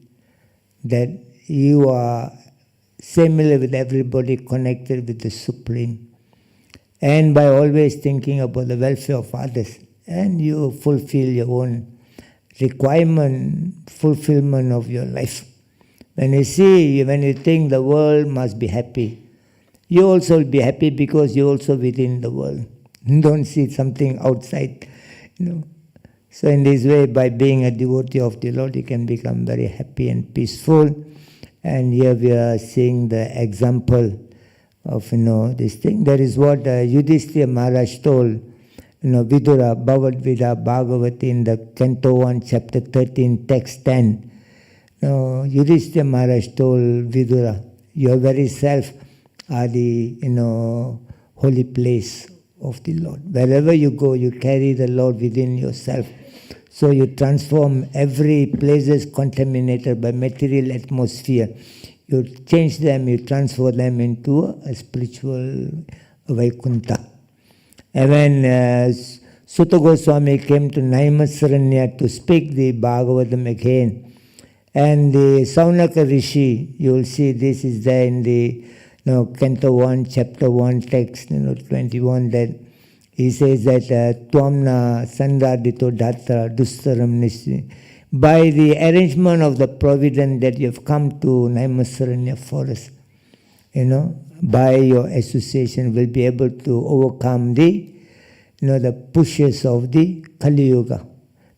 that you are similar with everybody, connected with the Supreme, and by always thinking about the welfare of others, and you fulfill your own requirement, fulfillment of your life. When you think the world must be happy, you also will be happy because you're also within the world. Don't see something outside, So in this way, by being a devotee of the Lord, you can become very happy and peaceful. And here we are seeing the example of, this thing. That is what Yudhishthira Maharaj told, Vidura, Bhagavad-gita, Bhagavati in the Canto 1, Chapter 13, Text 10. Yudhishthira Maharaj told Vidura, your very self are the, holy place of the Lord. Wherever you go, you carry the Lord within yourself. So you transform every place contaminated by material atmosphere. You change them, you transfer them into a spiritual Vaikuntha. And when Sutta Goswami came to Naimasaranya to speak the Bhagavatam again, and the Saunaka Rishi, you will see this is there in the Canto 1, Chapter 1, Text 21, that he says that Twamna Sandradito Datra Dustaram Nishi. By the arrangement of the providence that you have come to Naimasaranya forest, by your association will be able to overcome the pushes of the Kali Yuga,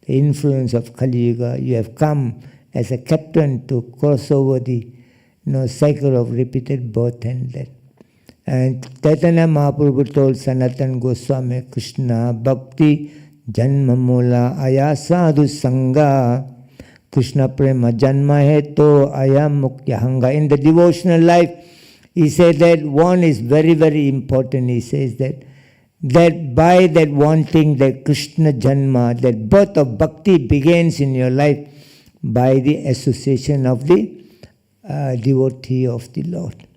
the influence of Kali Yuga. You have come as a captain to cross over the cycle of repeated birth and death. And Chaitanya Mahaprabhu told Sanatana Goswami, Krishna Bhakti Janma Mula Aya Sadhu Sangha Krishna Prema Janma Heto Aya Muktya Hanga. In the devotional life, he said that one is very, very important. He says that by that one thing, that Krishna Janma, that birth of bhakti begins in your life by the association of the devotee of the Lord.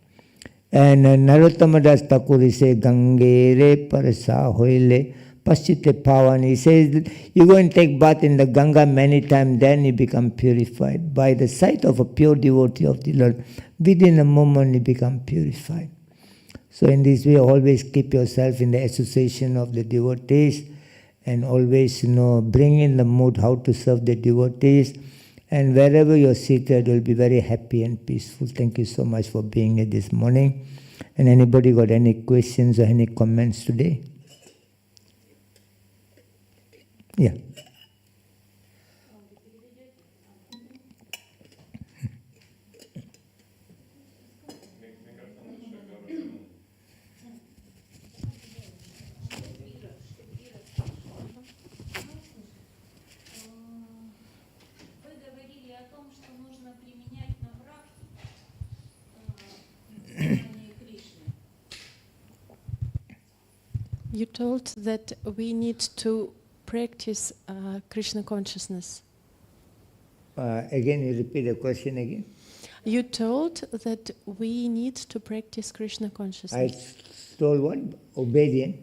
And Narottama Das Thakur, he says, Gangere Parasa Hoile Paschite Pavan. He says that you go and take bath in the Ganga many times, then you become purified. By the sight of a pure devotee of the Lord, within a moment you become purified. So in this way, always keep yourself in the association of the devotees, and always, bring in the mood how to serve the devotees. And wherever you're seated, you'll be very happy and peaceful. Thank you so much for being here this morning. And anybody got any questions or any comments today? Yeah. You told that we need to practice Krishna consciousness. Again, you repeat the question again. You told that we need to practice Krishna I consciousness. told what? Obedient.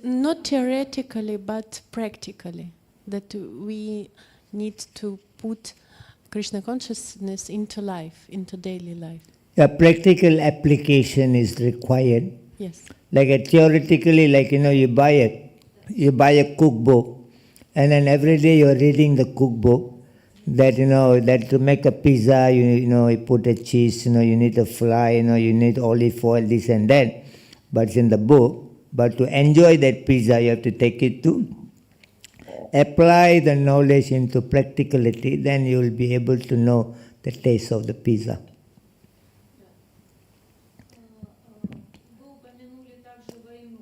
Not theoretically, but practically. That we need to put Krishna consciousness into life, into daily life. A practical application is required. Yes. Like theoretically, like you buy a cookbook, and then every day you're reading the cookbook. That that to make a pizza, you put a cheese, you need a fry, you need olive oil, this and that. But it's in the book. But to enjoy that pizza, you have to take it to apply the knowledge into practicality. Then you will be able to know the taste of the pizza. Вы упомянули также войну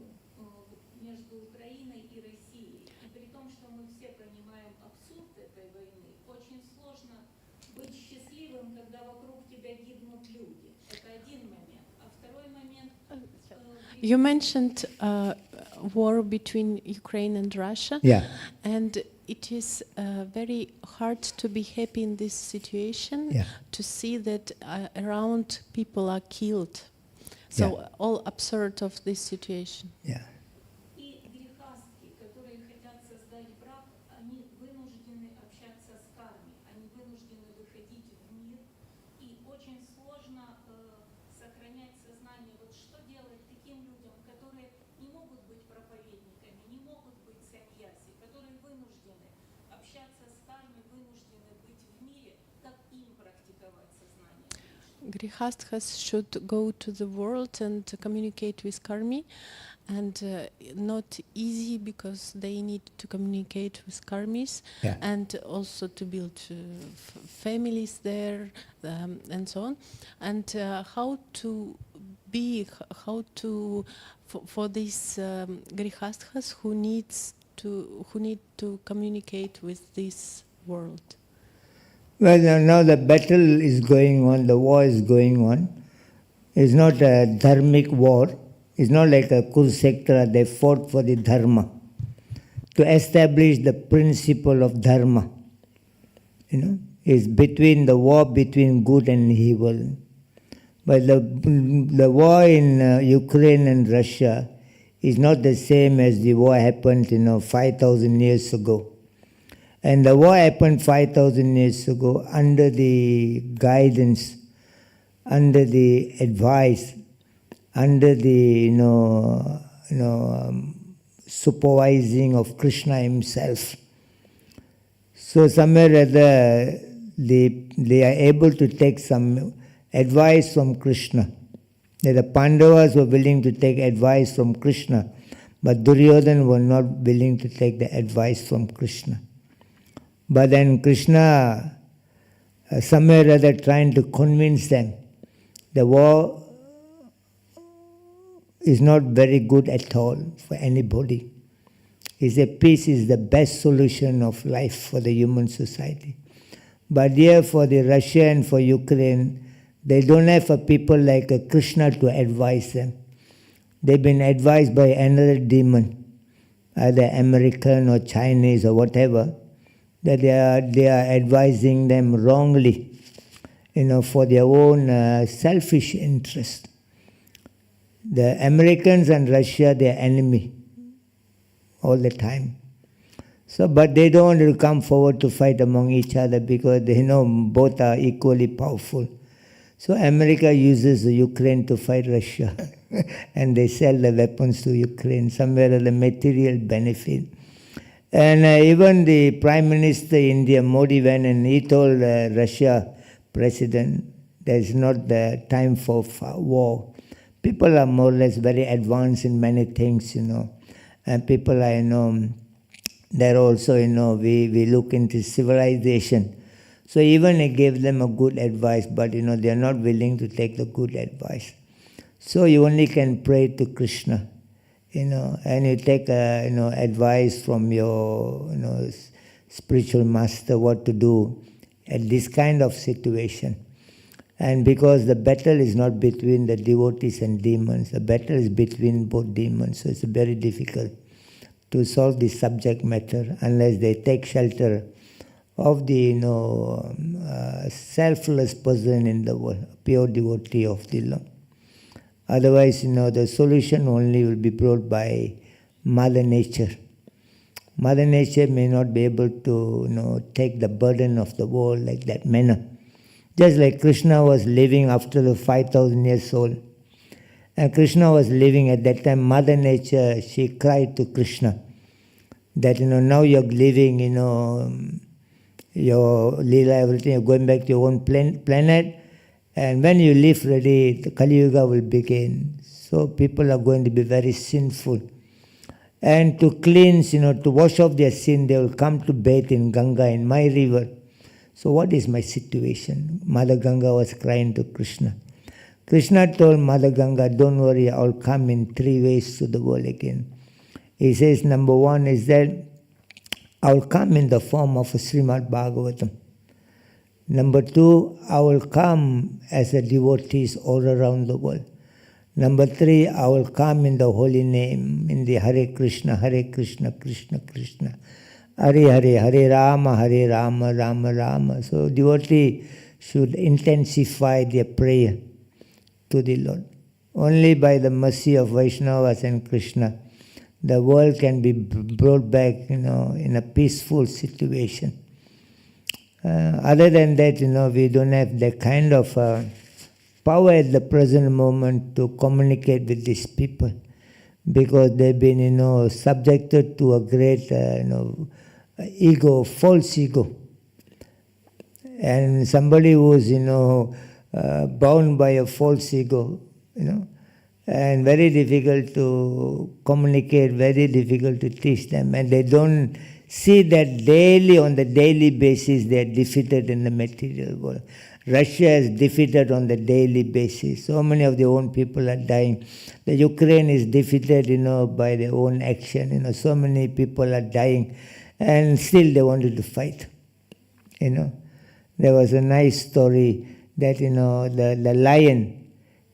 между Украиной и Россией. И при том, что мы все понимаем абсурд этой войны, очень сложно быть счастливым, когда вокруг тебя гибнут люди. Это один момент. А второй момент... You mentioned war between Ukraine and Russia. Yeah. And it is very hard to be happy in this situation, Yeah. to see that around people are killed. So Yeah. all absurd of this situation. Yeah. И грехастки, которые хотят создать брак, они вынуждены общаться с кармой, они вынуждены выходить в мир. И очень сложно сохранять сознание. Вот что делать таким людям, которые не могут быть проповедниками, не могут быть саньяси, которые вынуждены общаться с кармой, вынуждены быть в мире, как им практиковать сознание Кришны? Grihasthas should go to the world and communicate with karmi, and not easy because they need to communicate with karmis, Yeah. and also to build families there, and so on. And how to be, for these grihasthas who need to communicate with this world. Well, now the battle is going on, the war is going on. It's not a dharmic war. It's not like a Kurukshetra, they fought for the dharma. To establish the principle of dharma. It's between the war between good and evil. But the war in Ukraine and Russia is not the same as the war happened 5,000 years ago. And the war happened 5,000 years ago under the guidance, under the advice, under the supervising of Krishna himself. So somewhere or other they are able to take some advice from Krishna. The Pandavas were willing to take advice from Krishna, but Duryodhana were not willing to take the advice from Krishna. But then Krishna, somewhere or other, trying to convince them, the war is not very good at all for anybody. He said peace is the best solution of life for the human society. But here for the Russia and for Ukraine, they don't have a people like a Krishna to advise them. They've been advised by another demon, either American or Chinese or whatever, that they are advising them wrongly, for their own selfish interest. The Americans and Russia, they are enemy all the time. So, but they don't want to come forward to fight among each other because they know both are equally powerful. So America uses Ukraine to fight Russia and they sell the weapons to Ukraine, somewhere the material benefit. And even the Prime Minister India, Modi, went and he told Russia President, there is not the time for war. People are more or less very advanced in many things, and people are, they're also, we look into civilization. So even he gave them a good advice, but they are not willing to take the good advice. So you only can pray to Krishna, and you take advice from your spiritual master what to do at this kind of situation. And because the battle is not between the devotees and demons, the battle is between both demons. So it's very difficult to solve this subject matter unless they take shelter of the selfless person in the world, pure devotee of the Lord. Otherwise, the solution only will be brought by Mother Nature. Mother Nature may not be able to take the burden of the world like that manner. Just like Krishna was living after the 5,000 years old. And Krishna was living at that time, Mother Nature, she cried to Krishna that, now you're living, your Leela, everything, you're going back to your own planet. And when you live ready, the Kali Yuga will begin. So people are going to be very sinful. And to cleanse, to wash off their sin, they will come to bathe in Ganga, in my river. So what is my situation? Mother Ganga was crying to Krishna. Krishna told Mother Ganga, don't worry, I'll come in 3 ways to the world again. He says, number 1 is that I'll come in the form of a Srimad Bhagavatam. Number 2, I will come as a devotees all around the world. Number 3, I will come in the holy name, in the Hare Krishna, Krishna Krishna. Hare Hare, Hare Rama, Rama Rama. So devotee should intensify their prayer to the Lord. Only by the mercy of Vaishnavas and Krishna, the world can be brought back, in a peaceful situation. Other than that, we don't have the kind of power at the present moment to communicate with these people, because they've been, subjected to a great, ego, false ego. And somebody who's, bound by a false ego, and very difficult to communicate, very difficult to teach them. And they don't see that daily, on the daily basis, they are defeated in the material world. Russia is defeated on the daily basis. So many of their own people are dying. The Ukraine is defeated, by their own action. So many people are dying. And still they wanted to fight. There was a nice story that,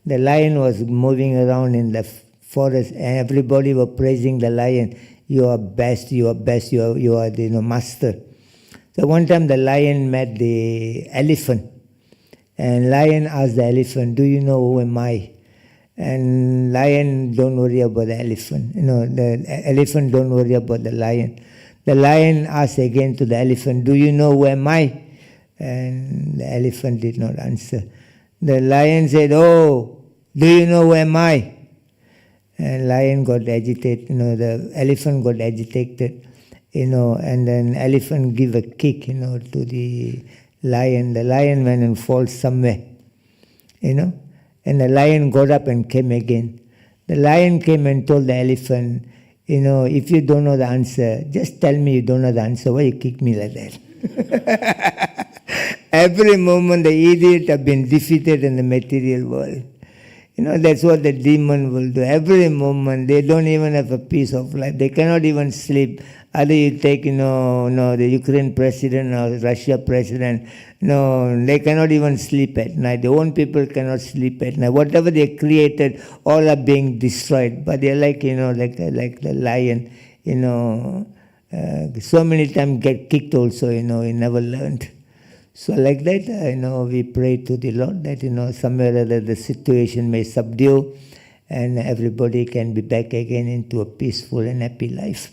the lion was moving around in the forest, and everybody were praising the lion. You are best, you are best, you are the master. So one time the lion met the elephant. And lion asked the elephant, do you know who am I? And lion, don't worry about the elephant. The elephant don't worry about the lion. The lion asked again to the elephant, do you know who am I? And the elephant did not answer. The lion said, oh, do you know who am I? And lion got agitated, the elephant got agitated, and then elephant give a kick, to the lion. The lion went and falls somewhere, and the lion got up and came again. The lion came and told the elephant, if you don't know the answer, just tell me you don't know the answer. Why you kick me like that? Every moment the idiot have been defeated in the material world. That's what the demon will do. Every moment they don't even have a peace of life. They cannot even sleep. Either you take, the Ukraine president or Russia president, they cannot even sleep at night. Their own people cannot sleep at night. Whatever they created, all are being destroyed. But they're like, like the lion, so many times get kicked also, he never learned. So like that, we pray to the Lord that, somewhere or other the situation may subdue and everybody can be back again into a peaceful and happy life.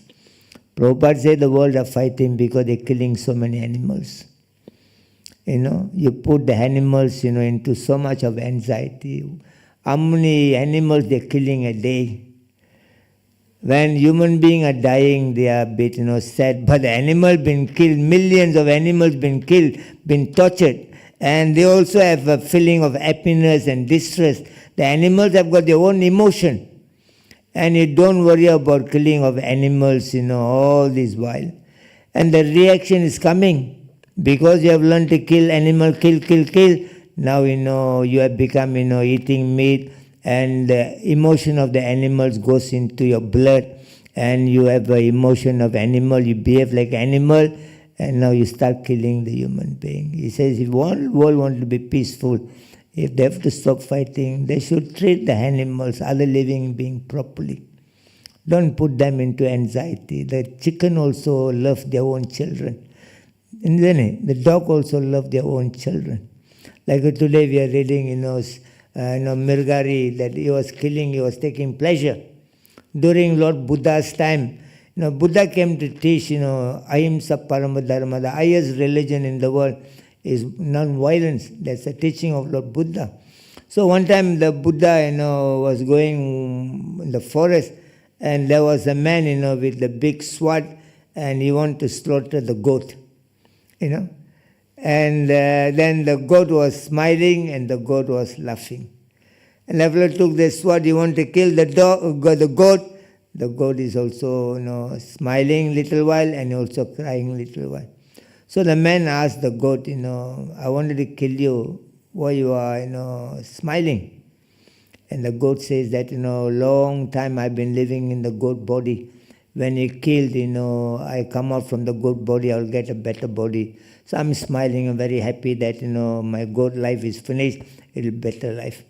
Prabhupada said the world are fighting because they're killing so many animals. You put the animals, into so much of anxiety. How many animals they're killing a day? When human beings are dying, they are a bit, sad. But the animal been killed, millions of animals been killed, been tortured. And they also have a feeling of happiness and distress. The animals have got their own emotion. And you don't worry about killing of animals, all this while. And the reaction is coming. Because you have learned to kill animal, kill. Now, you have become, eating meat. And the emotion of the animals goes into your blood, and you have the emotion of animal, you behave like animal, and now you start killing the human being. He says, if one world wants to be peaceful, If they have to stop fighting, they should treat the animals, other living beings properly. Don't put them into anxiety. The chicken also loves their own children. Isn't it? The dog also loves their own children. Like today we are reading, Mirgari, that he was killing, he was taking pleasure. During Lord Buddha's time, Buddha came to teach, Ahimsa Parama Dharma, the highest religion in the world is non-violence. That's the teaching of Lord Buddha. So one time the Buddha, was going in the forest, and there was a man, with the big sword, and he wanted to slaughter the goat, And then the goat was smiling and the goat was laughing. And after he took the sword, he wanted to kill the goat. The goat is also, smiling little while and also crying little while. So the man asked the goat, I wanted to kill you. Why you are, smiling? And the goat says that, long time I've been living in the goat body. When he killed, I come out from the goat body, I'll get a better body. So I'm smiling, I'm very happy that, my goat life is finished, it'll be better life.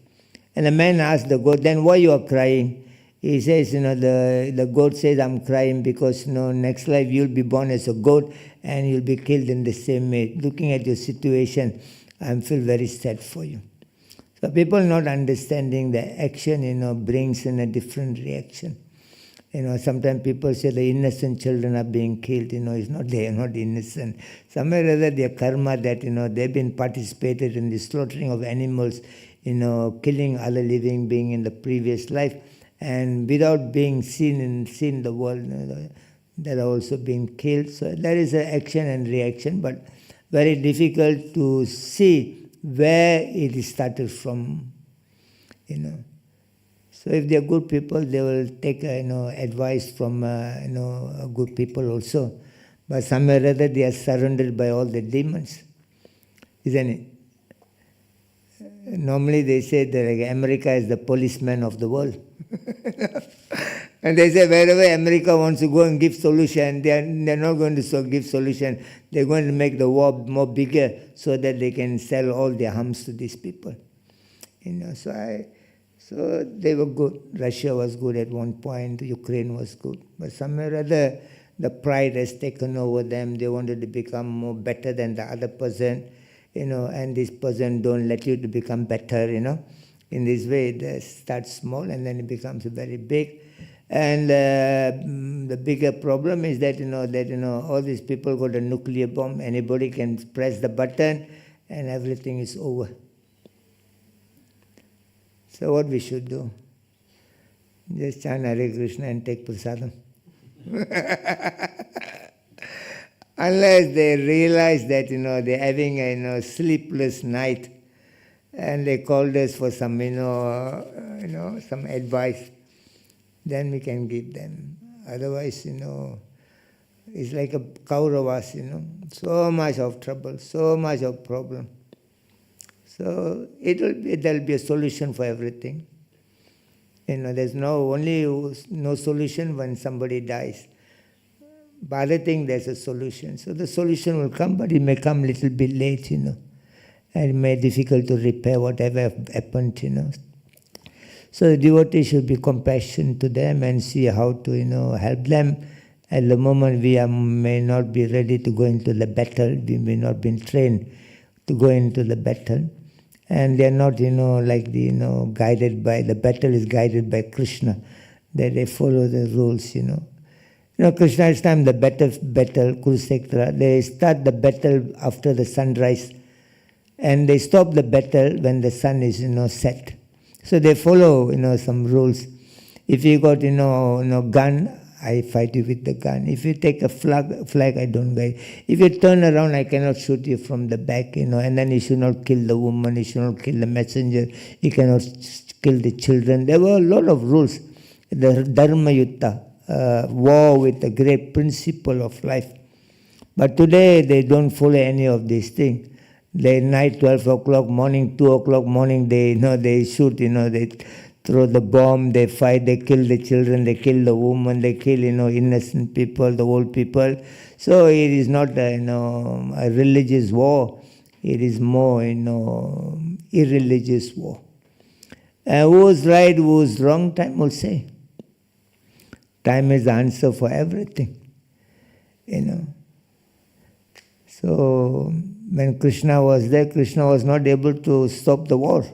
And the man asked the goat, then why you are crying? He says, the goat says, I'm crying because, next life you'll be born as a goat and you'll be killed in the same way. Looking at your situation, I feel very sad for you. So people not understanding the action, brings in a different reaction. Sometimes people say the innocent children are being killed. It's not, they are not innocent. Somewhere or other their karma that, they've been participated in the slaughtering of animals, killing other living being in the previous life. And without being seen in the world, they are also being killed. So there is an action and reaction, but very difficult to see where it started from, So if they are good people, they will take advice from good people also. But somewhere or other they are surrounded by all the demons, isn't it? Normally they say that America is the policeman of the world. And they say wherever America wants to go and give solution, they're not going to give solution. They're going to make the war more bigger so that they can sell all their harms to these people. So they were good. Russia was good at one point. Ukraine was good. But somewhere or other, the pride has taken over them. They wanted to become more better than the other person, and this person don't let you to become better, In this way, they start small and then it becomes very big. And the bigger problem is that, all these people got a nuclear bomb. Anybody can press the button and everything is over. So what we should do? Just chant Hare Krishna and take prasadam. Unless they realize that, they're having a sleepless night and they called us for some, some advice, then we can give them. Otherwise, it's like a Kauravas, so much of trouble, so much of problem. So there'll be a solution for everything. There's no solution when somebody dies. But other thing, there's a solution. So the solution will come, but it may come a little bit late, And it may be difficult to repair whatever happened, So the devotee should be compassionate to them and see how to, help them. At the moment we may not be ready to go into the battle. We may not be trained to go into the battle. And they are not, guided by, the battle is guided by Krishna, that they follow the rules, Krishna's time, the battle, Kurukshetra, they start the battle after the sunrise, and they stop the battle when the sun is, set. So they follow, some rules. If you got, gun, I fight you with the gun. If you take a flag, I don't guide. If you turn around, I cannot shoot you from the back, and then you should not kill the woman, you should not kill the messenger, you cannot kill the children. There were a lot of rules. The Dharma Yutta, war with the great principle of life. But today, they don't follow any of these things. They night 12 o'clock, morning 2 o'clock, morning they shoot, they throw the bomb, they fight, they kill the children, they kill the woman, they kill, innocent people, the old people. So it is not, a religious war. It is more, irreligious war. Who's right, who's wrong, time will say. Time is the answer for everything, So, when Krishna was there, Krishna was not able to stop the war.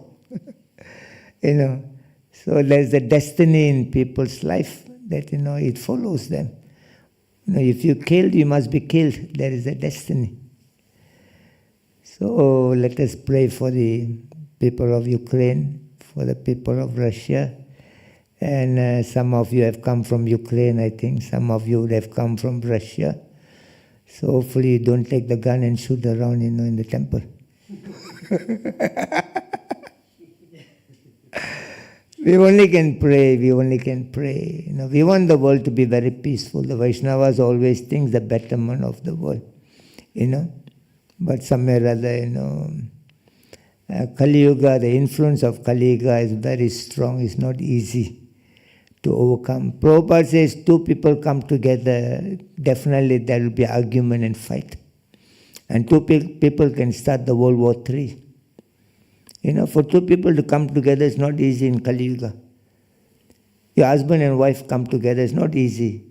So there's a destiny in people's life that, it follows them. If you killed, you must be killed. There is a destiny. So let us pray for the people of Ukraine, for the people of Russia. And some of you have come from Ukraine, I think. Some of you would have come from Russia. So hopefully you don't take the gun and shoot around, in the temple. We only can pray, we want the world to be very peaceful. The Vaishnavas always think the betterment of the world, But somewhere or other, Kali Yuga, the influence of Kali Yuga is very strong. It's not easy to overcome. Prabhupada says two people come together, definitely there will be argument and fight. And two people can start the World War III. For two people to come together is not easy in Kali Yuga. Your husband and wife come together, it's not easy.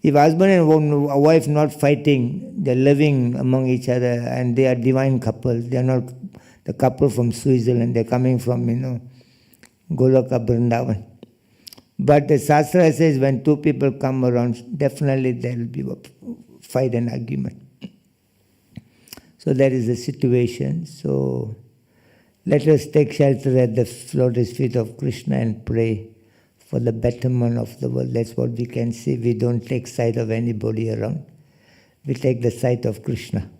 If husband and wife not fighting, they're living among each other and they are divine couple. They are not the couple from Switzerland, they're coming from, Goloka Vrindavan. But the Shastra says when two people come around, definitely there will be a fight and argument. So that is the situation. So let us take shelter at the lotus feet of Krishna and pray for the betterment of the world. That's what we can see. We don't take sight of anybody around. We take the sight of Krishna.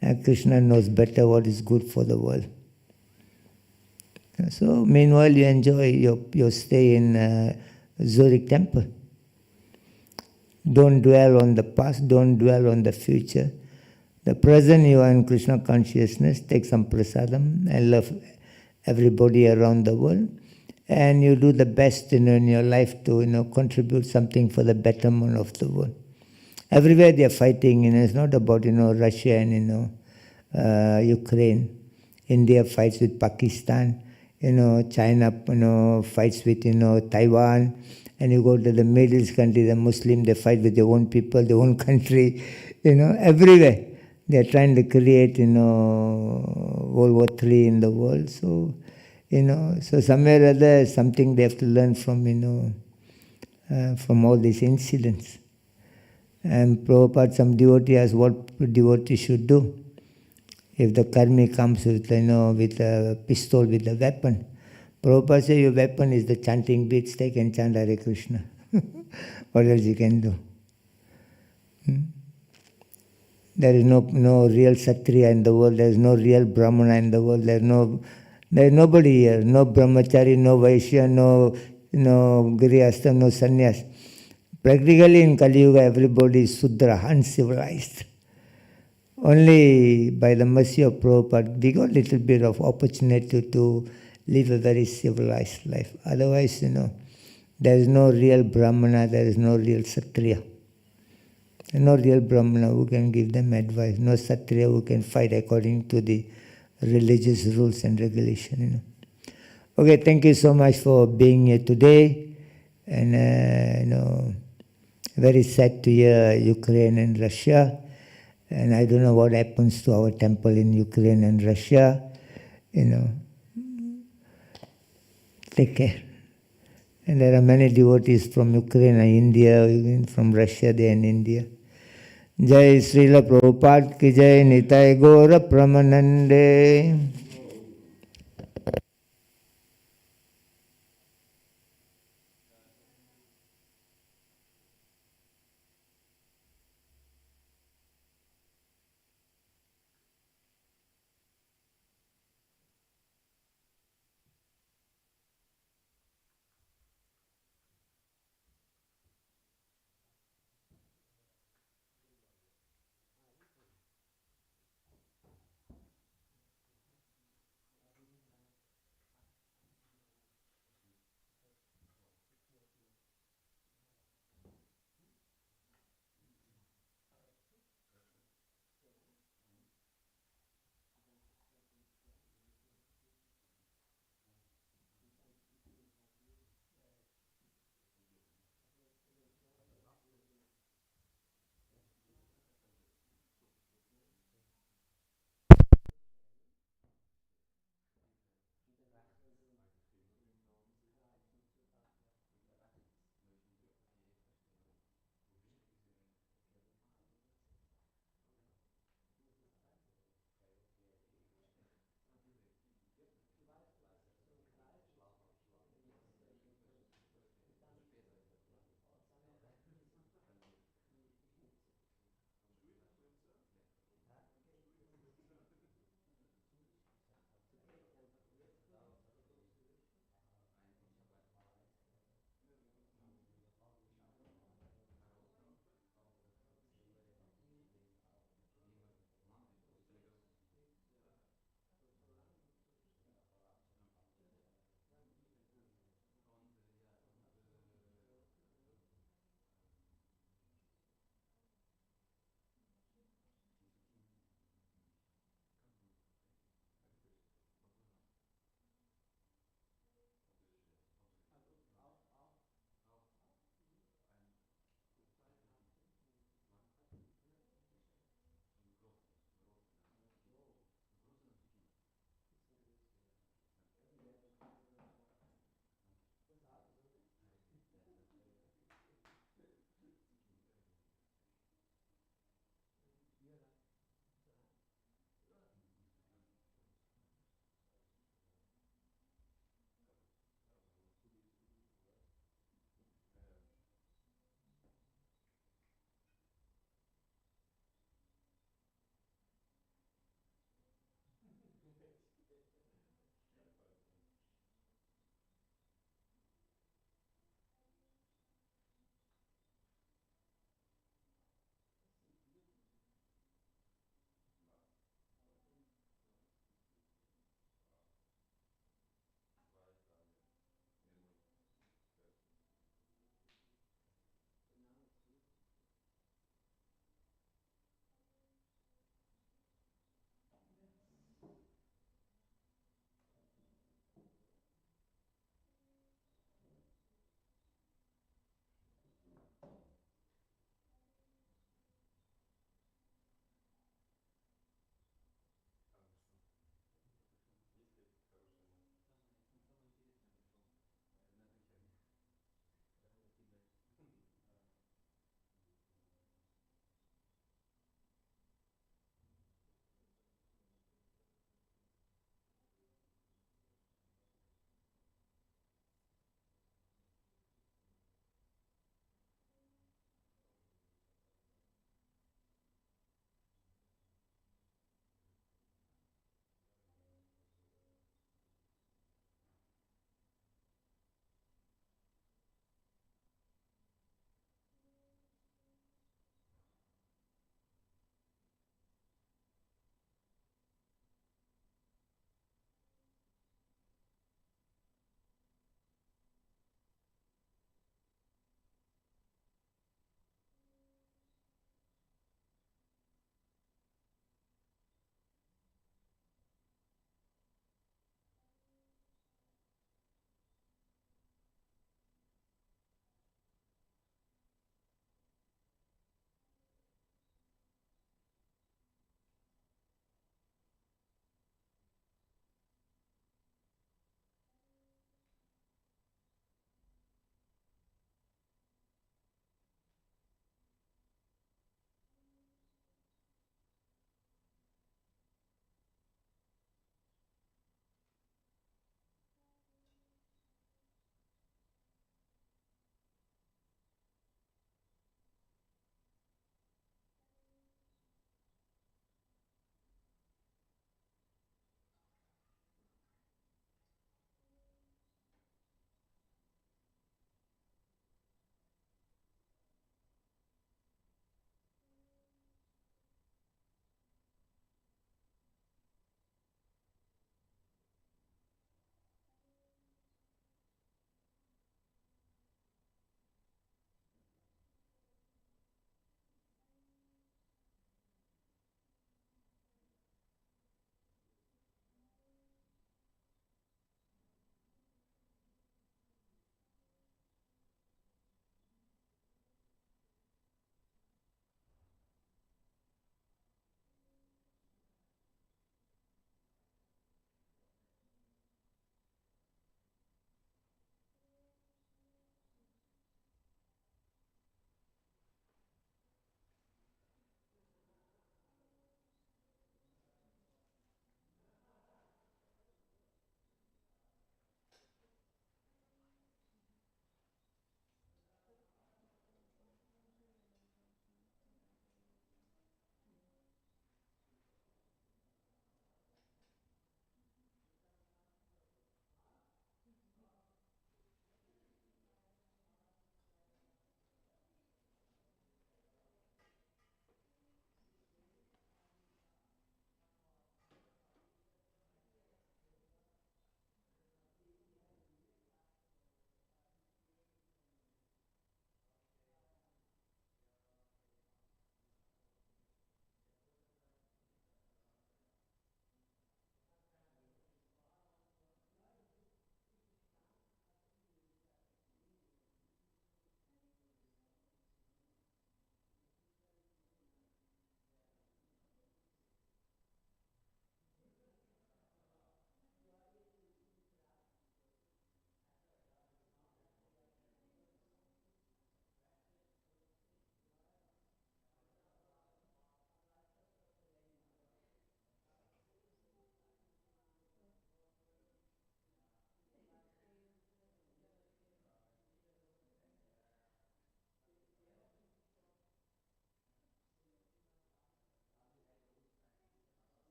And Krishna knows better what is good for the world. So meanwhile you enjoy your stay in Zurich temple. Don't dwell on the past, don't dwell on the future. The present you are in Krishna consciousness, take some prasadam and love everybody around the world. And you do the best in your life to contribute something for the betterment of the world. Everywhere they are fighting, it's not about Russia and Ukraine. India fights with Pakistan. China fights with Taiwan. And you go to the Middle East country, the Muslim, they fight with their own people, their own country. Everywhere they are trying to create World War III in the world. So so somewhere or other something they have to learn from all these incidents. And Prabhupada, some devotee asked what devotee should do if the karmi comes with with a pistol, with a weapon. Prabhupada says your weapon is the chanting beads. Take and chant Hare Krishna. What else you can do? There is no real Kshatriya in the world. There is no real Brahmana in the world. There is nobody here. No Brahmachari, no Vaishya, no Grihastha, no Sannyas. Practically in Kali Yuga, everybody is Sudra, uncivilized. Only by the mercy of Prabhupada, we got a little bit of opportunity to live a very civilized life. Otherwise, there is no real Brahmana, there is no real Kshatriya. No real Brahmana who can give them advice. No Kshatriya who can fight according to the religious rules and regulation. Okay, thank you so much for being here today. And, very sad to hear Ukraine and Russia. And I don't know what happens to our temple in Ukraine and Russia. Take care. And there are many devotees from Ukraine and India, from Russia, they are in India. Jai Srila Prabhupada ki Jai Nitai Gaura Pramanande.